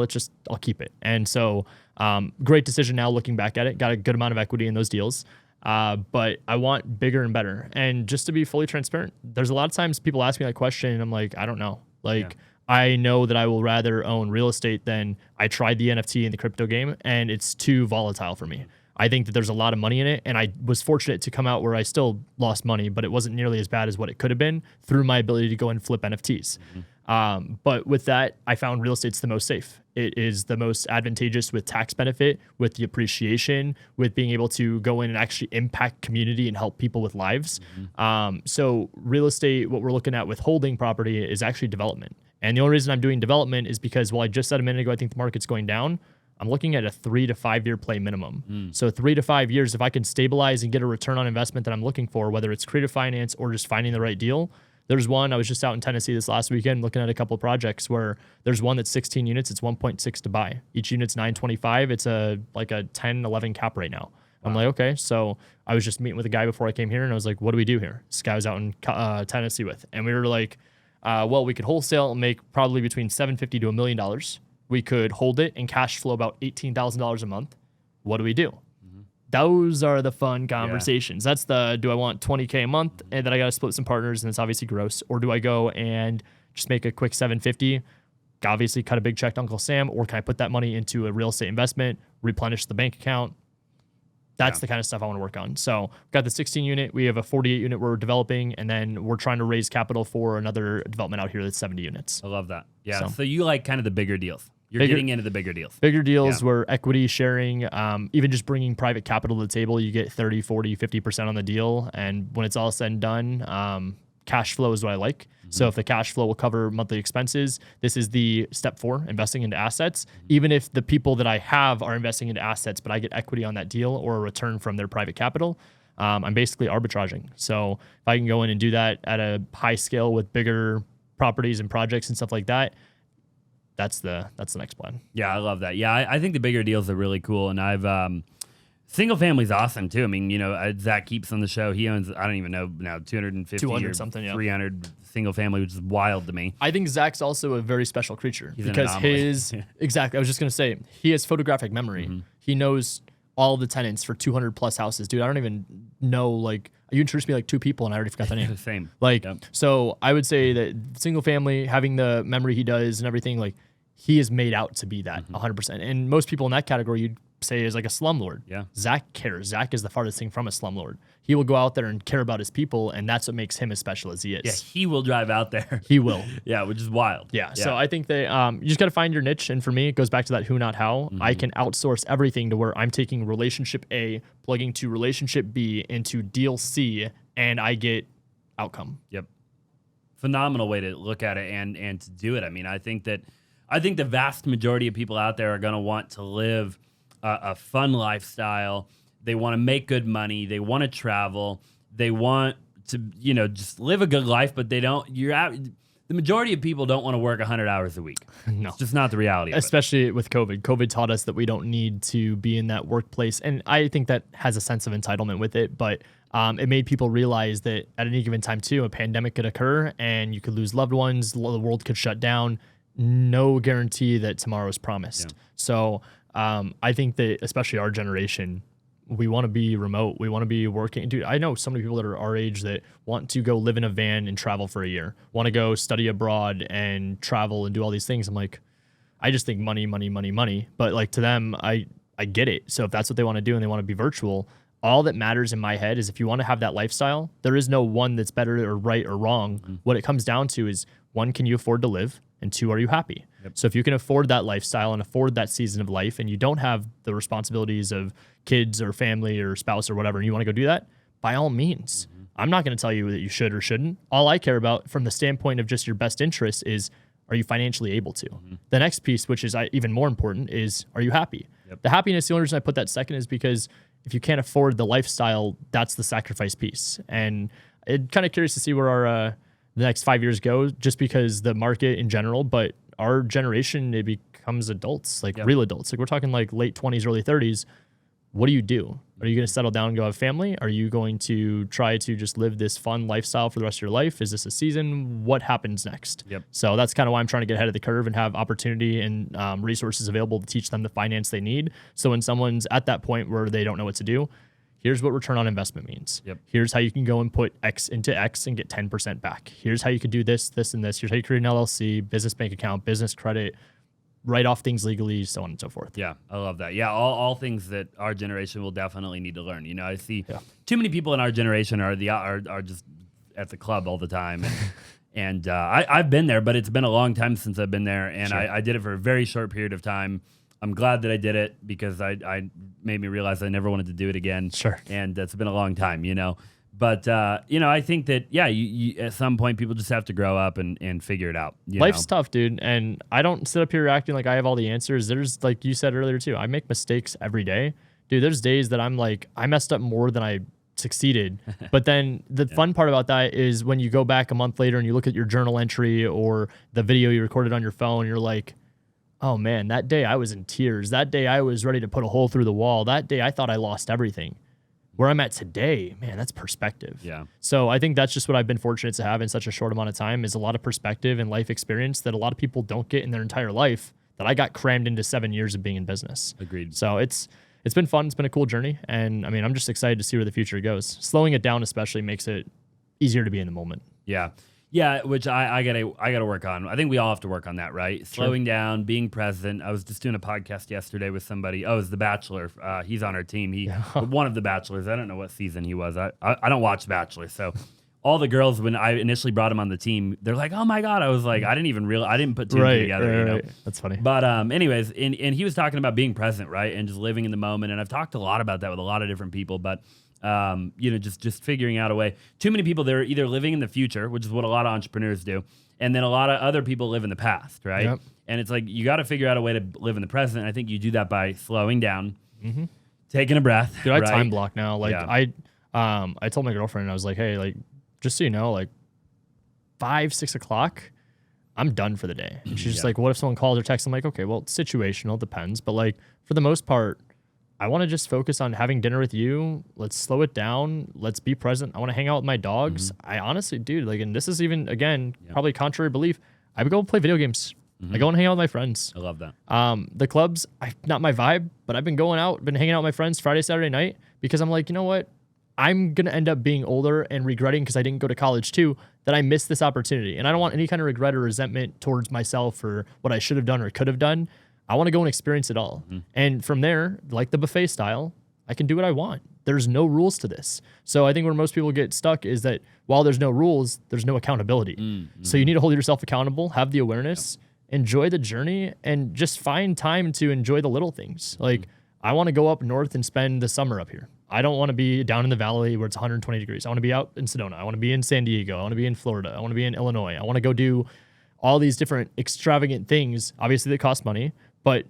I'll keep it. And so great decision now looking back at it. Got a good amount of equity in those deals. But I want bigger and better. And just to be fully transparent, there's a lot of times people ask me that question and I'm like, I don't know. I know that I will rather own real estate than I tried the NFT and the crypto game, and it's too volatile for me. I think that there's a lot of money in it, and I was fortunate to come out where I still lost money, but it wasn't nearly as bad as what it could have been through my ability to go and flip NFTs. But with that, I found real estate's the most safe. It is the most advantageous with tax benefit, with the appreciation, with being able to go in and actually impact community and help people with lives. So real estate, what we're looking at with holding property is actually development. And the only reason I'm doing development is because, I just said a minute ago, I think the market's going down. I'm looking at a 3 to 5 year play minimum. So 3 to 5 years, if I can stabilize and get a return on investment that I'm looking for, whether it's creative finance or just finding the right deal. There's one, I was just out in Tennessee this last weekend looking at a couple of projects where there's one that's 16 units, it's 1.6 to buy. Each unit's 925. It's like a 10, 11 cap right now. I'm like, okay. So I was just meeting with a guy before I came here and I was like, what do we do here? This guy was out in Tennessee with. And we were like, well, we could wholesale and make probably between $750,000 to $1 million. We could hold it and cash flow about $18,000 a month. What do we do? Those are the fun conversations. That's do I want 20K a month and then I got to split some partners and it's obviously gross, or do I go and just make a quick 750, obviously cut a big check to Uncle Sam, or can I put that money into a real estate investment, replenish the bank account? That's the kind of stuff I want to work on. So we've got the 16 unit, we have a 48 unit we're developing, and then we're trying to raise capital for another development out here that's 70 units. I love that. Yeah. So you like kind of the bigger deals. You're getting into the bigger deals. Bigger deals where equity sharing, even just bringing private capital to the table, you get 30, 40, 50% on the deal. And when it's all said and done, cash flow is what I like. So if the cash flow will cover monthly expenses, this is the step 4, investing into assets. Even if the people that I have are investing into assets, but I get equity on that deal or a return from their private capital, I'm basically arbitraging. So if I can go in and do that at a high scale with bigger properties and projects and stuff like that, that's the next plan. Yeah, I love that. Yeah, I think the bigger deals are really cool. And I've single family's awesome too. I mean, Zach Keeps on the show. He owns, I don't even know now, 250 or something, 300 single family, which is wild to me. I think Zach's also a very special creature because exactly. I was just gonna say he has photographic memory. He knows all the tenants for 200 plus houses, dude. I don't even know, like, you introduced me like 2 people and I already forgot the name. Same. So I would say that single family, having the memory he does and everything, like, he is made out to be that 100%. And most people in that category you'd say is like a slumlord. Yeah. Zach cares. Zach is the farthest thing from a slumlord. He will go out there and care about his people, and that's what makes him as special as he is. Yeah, he will drive out there. He will. Yeah, which is wild. Yeah. So I think that you just got to find your niche. And for me, it goes back to that who, not how. I can outsource everything to where I'm taking relationship A, plugging to relationship B into deal C, and I get outcome. Yep. Phenomenal way to look at it and to do it. I mean, I think the vast majority of people out there are going to want to live a fun lifestyle. They want to make good money. They want to travel. They want to, just live a good life, but they don't. The majority of people don't want to work 100 hours a week. No. It's just not the reality of it. Especially with COVID. COVID taught us that we don't need to be in that workplace. And I think that has a sense of entitlement with it. But it made people realize that at any given time, too, a pandemic could occur and you could lose loved ones. The world could shut down. no guarantee that tomorrow is promised. So I think that especially our generation, we want to be remote. We want to be working. Dude, I know so many people that are our age that want to go live in a van and travel for a year, want to go study abroad and travel and do all these things. I'm like, I just think money, money, money, money. But like to them, I get it. So if that's what they want to do and they want to be virtual, all that matters in my head is if you want to have that lifestyle, there is no one that's better or right or wrong. What it comes down to is, one, can you afford to live? And two, are you happy? So if you can afford that lifestyle and afford that season of life, and you don't have the responsibilities of kids or family or spouse or whatever, and you want to go do that, by all means. I'm not going to tell you that you should or shouldn't. All I care about from the standpoint of just your best interest is, are you financially able to? The next piece, which is even more important, is, are you happy? The happiness, the only reason I put that second is because if you can't afford the lifestyle, that's the sacrifice piece. And I'm kind of curious to see where our the next 5 years go, just because the market in general, but our generation, it becomes adults, like real adults. Like we're talking like late 20s, early 30s. What do you do? Are you going to settle down and go have family? Are you going to try to just live this fun lifestyle for the rest of your life? Is this a season? What happens next? So that's kind of why I'm trying to get ahead of the curve and have opportunity and resources available to teach them the finance they need. So when someone's at that point where they don't know what to do, here's what return on investment means. Here's how you can go and put X into X and get 10% back. Here's how you could do this, this, and this. Here's how you create an LLC, business bank account, business credit, write off things legally, so on and so forth. Yeah, I love that. Yeah, all things that our generation will definitely need to learn. You know, I see too many people in our generation are just at the club all the time. And I've been there, but it's been a long time since I've been there. And I did it for a very short period of time. I'm glad that I did it because I made me realize I never wanted to do it again. And it's been a long time, you know. But, you know, I think that, you at some point, people just have to grow up and figure it out. Life's tough, dude. And I don't sit up here acting like I have all the answers. There's, like you said earlier, too, I make mistakes every day. Dude, there's days that I'm like, I messed up more than I succeeded. But then the fun part about that is when you go back a month later and you look at your journal entry or the video you recorded on your phone, you're like, oh, man, that day I was in tears. That day I was ready to put a hole through the wall. That day I thought I lost everything. Where I'm at today, man, that's perspective. So I think that's just what I've been fortunate to have in such a short amount of time, is a lot of perspective and life experience that a lot of people don't get in their entire life that I got crammed into 7 years of being in business. Agreed. So it's been fun. It's been a cool journey. And I mean, I'm just excited to see where the future goes. Slowing it down especially makes it easier to be in the moment. Yeah, which I gotta work on. I think we all have to work on that, right? Slowing down, being present. I was just doing a podcast yesterday with somebody. Oh, it was The Bachelor. He's on our team. One of the Bachelors. I don't know what season he was. I don't watch Bachelor, so all the girls, when I initially brought him on the team, they're like, "Oh my god!" I was like, I didn't put two together. You know? That's funny. But anyways, and he was talking about being present, right, and just living in the moment. And I've talked a lot about that with a lot of different people, but. You know, just figuring out a way. Too many people, they're either living in the future, which is what a lot of entrepreneurs do, and then a lot of other people live in the past, right? And it's like, you got to figure out a way to live in the present. And I think you do that by slowing down, taking a breath. Dude, I time block now. Like I told my girlfriend, I was like, hey, like, just so you know, like 5, 6 o'clock, I'm done for the day. And she's just like, what if someone calls or texts? I'm like, okay, well, it's situational, depends. But like, for the most part, I want to just focus on having dinner with you. Let's slow it down. Let's be present. I want to hang out with my dogs. I honestly, dude, like, and this is even, again, probably contrary belief, I would go play video games. I go and hang out with my friends. I love that. The clubs, not my vibe, but I've been going out, been hanging out with my friends Friday, Saturday night, because I'm like, you know what? I'm going to end up being older and regretting, because I didn't go to college too, that I missed this opportunity. And I don't want any kind of regret or resentment towards myself for what I should have done or could have done. I want to go and experience it all. And from there, like the buffet style, I can do what I want. There's no rules to this. So I think where most people get stuck is that while there's no rules, there's no accountability. So you need to hold yourself accountable, have the awareness, enjoy the journey, and just find time to enjoy the little things. Like, I want to go up north and spend the summer up here. I don't want to be down in the valley where it's 120 degrees. I want to be out in Sedona. I want to be in San Diego. I want to be in Florida. I want to be in Illinois. I want to go do all these different extravagant things. Obviously, they cost money, but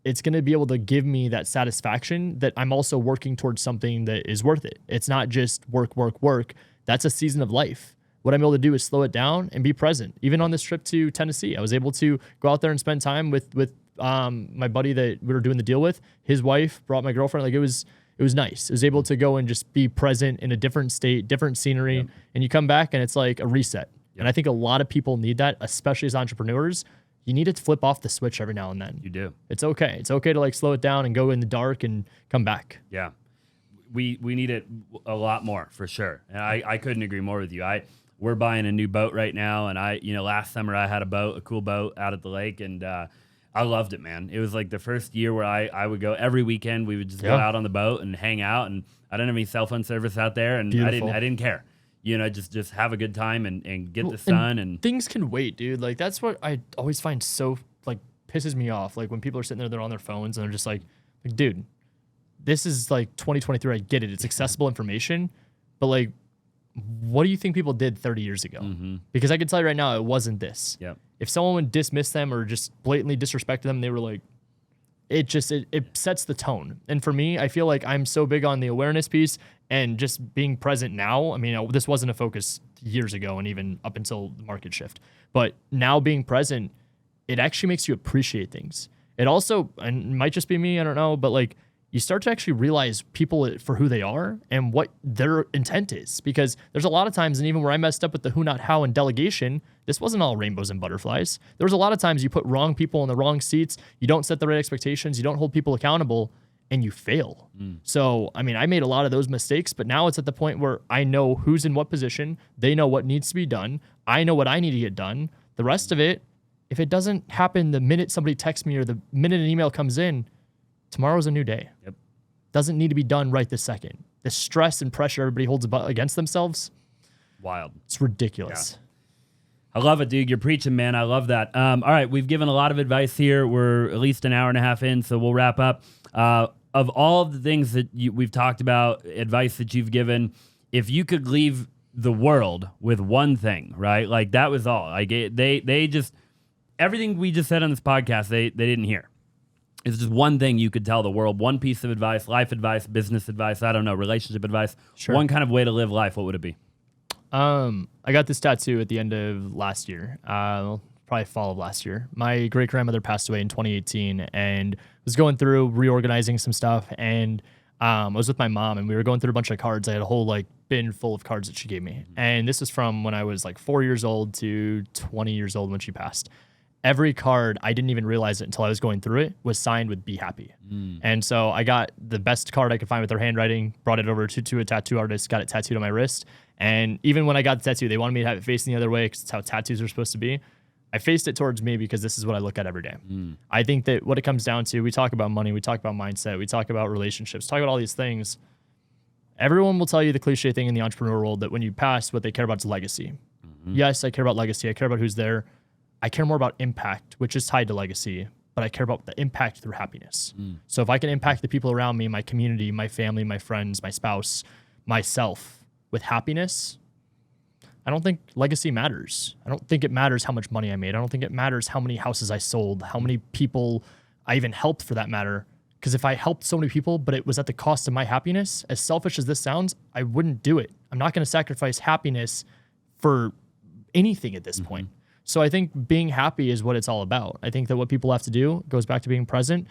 it's going to be able to give me that satisfaction that I'm also working towards something that is worth it. It's not just work, work, work. That's a season of life. What I'm able to do is slow it down and be present. Even on this trip to Tennessee, I was able to go out there and spend time with my buddy that we were doing the deal with. His wife brought my girlfriend. Like, it was nice. I was able to go and just be present in a different state, different scenery, and you come back and it's like a reset. And I think a lot of people need that, especially as entrepreneurs. you need to flip off the switch every now and then. You do. It's okay. It's okay to like slow it down and go in the dark and come back. Yeah. We need it a lot more for sure. And I couldn't agree more with you. We're buying a new boat right now. And last summer I had a cool boat out at the lake, and I loved it, man. It was like the first year where I would go every weekend. We would just go out on the boat and hang out, and I didn't have any cell phone service out there, and Beautiful. I didn't care. Just have a good time and get the sun and things can wait, dude. Like that's what I always find so like pisses me off. Like when people are sitting there, they're on their phones and they're just like, dude, this is like 2023. I get it. It's accessible information, but like, what do you think people did 30 years ago? Because I can tell you right now, it wasn't this. Yep. If someone would dismiss them or just blatantly disrespect them, they were like, it sets the tone. And for me, I feel like I'm so big on the awareness piece and just being present now. I mean, this wasn't a focus years ago and even up until the market shift. But now being present, it actually makes you appreciate things. It also, and it might just be me, I don't know, but like you start to actually realize people for who they are and what their intent is. Because there's a lot of times, and even where I messed up with the who, not how, and delegation, this wasn't all rainbows and butterflies. There was a lot of times you put wrong people in the wrong seats, you don't set the right expectations, you don't hold people accountable, and you fail. So, I mean, I made a lot of those mistakes, but now it's at the point where I know who's in what position, they know what needs to be done, I know what I need to get done. The rest of it, if it doesn't happen the minute somebody texts me or the minute an email comes in, tomorrow's a new day. Yep. Doesn't need to be done right this second. The stress and pressure everybody holds against themselves, wild. it's ridiculous. I love it, dude. You're preaching, man. I love that. All right, we've given a lot of advice here. We're at least an hour and a half in, so we'll wrap up. Of all of the things that we've talked about, advice that you've given, if you could leave the world with one thing, right? Like that was all. Like they just everything we just said on this podcast, they didn't hear. It's just one thing you could tell the world, one piece of advice, life advice, business advice, I don't know, relationship advice, one kind of way to live life. What would it be? I got this tattoo at the end of last year, probably fall of last year. My great grandmother passed away in 2018 and was going through reorganizing some stuff. And I was with my mom and we were going through a bunch of cards. I had a whole like bin full of cards that she gave me. And this was from when I was like 4 years old to 20 years old when she passed. Every card, I didn't even realize it until I was going through it, was signed with "Be Happy." And so I got the best card I could find with her handwriting, brought it over to a tattoo artist, got it tattooed on my wrist. And even when I got the tattoo, they wanted me to have it facing the other way because it's how tattoos are supposed to be. I faced it towards me because this is what I look at every day. I think that what it comes down to, we talk about money, we talk about mindset, we talk about relationships, talk about all these things. Everyone will tell you the cliche thing in the entrepreneur world that when you pass, what they care about is legacy. Yes, I care about legacy. I care about who's there. I care more about impact, which is tied to legacy, but I care about the impact through happiness. So if I can impact the people around me, my community, my family, my friends, my spouse, myself with happiness, I don't think legacy matters. I don't think it matters how much money I made. I don't think it matters how many houses I sold, how many people I even helped for that matter. Because if I helped so many people, but it was at the cost of my happiness, as selfish as this sounds, I wouldn't do it. I'm not going to sacrifice happiness for anything at this point. So I think being happy is what it's all about. I think that what people have to do goes back to being present.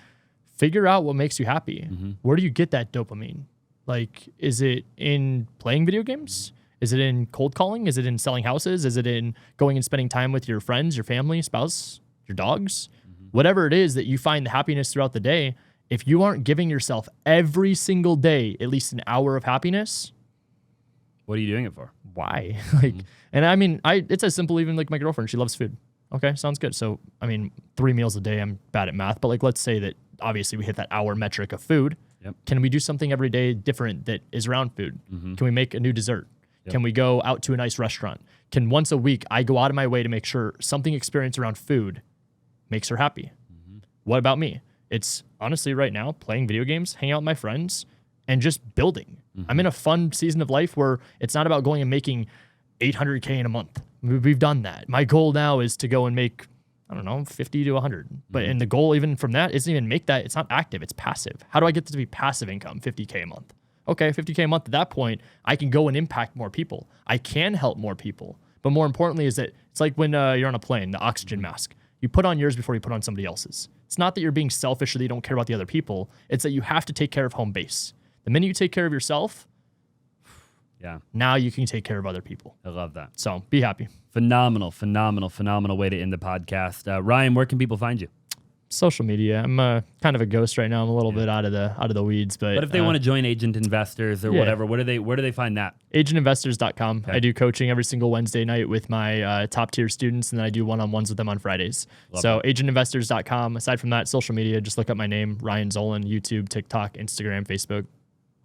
Figure out what makes you happy. Where do you get that dopamine? Like, is it in playing video games? Is it in cold calling? Is it in selling houses? Is it in going and spending time with your friends, your family, spouse, your dogs? Whatever it is that you find the happiness throughout the day, if you aren't giving yourself every single day at least an hour of happiness, What are you doing it for? why? And I mean, it's as simple, even like my girlfriend, she loves food. Okay, sounds good. So, I mean, 3 meals a day, I'm bad at math, but like, let's say that obviously we hit that hour metric of food. Can we do something every day different that is around food? Can we make a new dessert? Can we go out to a nice restaurant? Can once a week I go out of my way to make sure something experienced around food makes her happy? What about me? It's honestly right now playing video games, hanging out with my friends, and just building. I'm in a fun season of life where it's not about going and making $800K in a month. We've done that. My goal now is to go and make, I don't know, 50 to 100. But and the goal even from that isn't even make that. It's not active. It's passive. How do I get this to be passive income? 50K a month. Okay, 50K a month. At that point, I can go and impact more people. I can help more people. But more importantly is that it's like when you're on a plane, the oxygen mask. You put on yours before you put on somebody else's. It's not that you're being selfish or that you don't care about the other people. It's that you have to take care of home base. The minute you take care of yourself, Yeah. Now you can take care of other people. I love that. So be happy. Phenomenal way to end the podcast. Ryan, where can people find you? Social media. I'm kind of a ghost right now. I'm a little bit out of the weeds, but What if they want to join Agent Investors or whatever? Where do they find that? agentinvestors.com. Okay. I do coaching every single Wednesday night with my top tier students, and then I do one-on-ones with them on Fridays. So agentinvestors.com. Aside from that, social media, just look up my name, Ryan Zolin, YouTube, TikTok, Instagram, Facebook.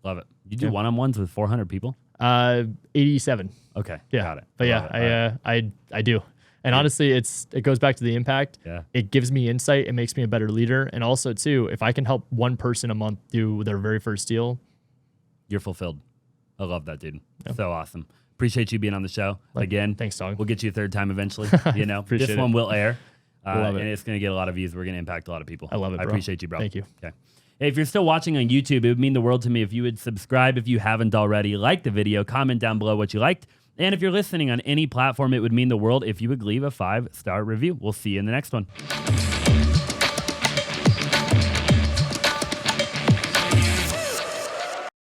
Love it. You do one-on-ones with 400 people? 87. Okay. Yeah. Got it. But yeah, I do. And honestly, it goes back to the impact. Yeah. It gives me insight. It makes me a better leader. And also, too, if I can help one person a month do their very first deal, you're fulfilled. I love that, dude. Yeah. So awesome. Appreciate you being on the show again. Thanks, dog. We'll get you a third time eventually. You know, Appreciate this it. one will air, Love it. and it's going to get a lot of views. We're going to impact a lot of people. I love it, bro. I appreciate you, bro. Thank you. Okay. Hey, if you're still watching on YouTube, it would mean the world to me if you would subscribe if you haven't already, like the video, comment down below what you liked. And if you're listening on any platform, it would mean the world if you would leave a 5-star review. We'll see you in the next one.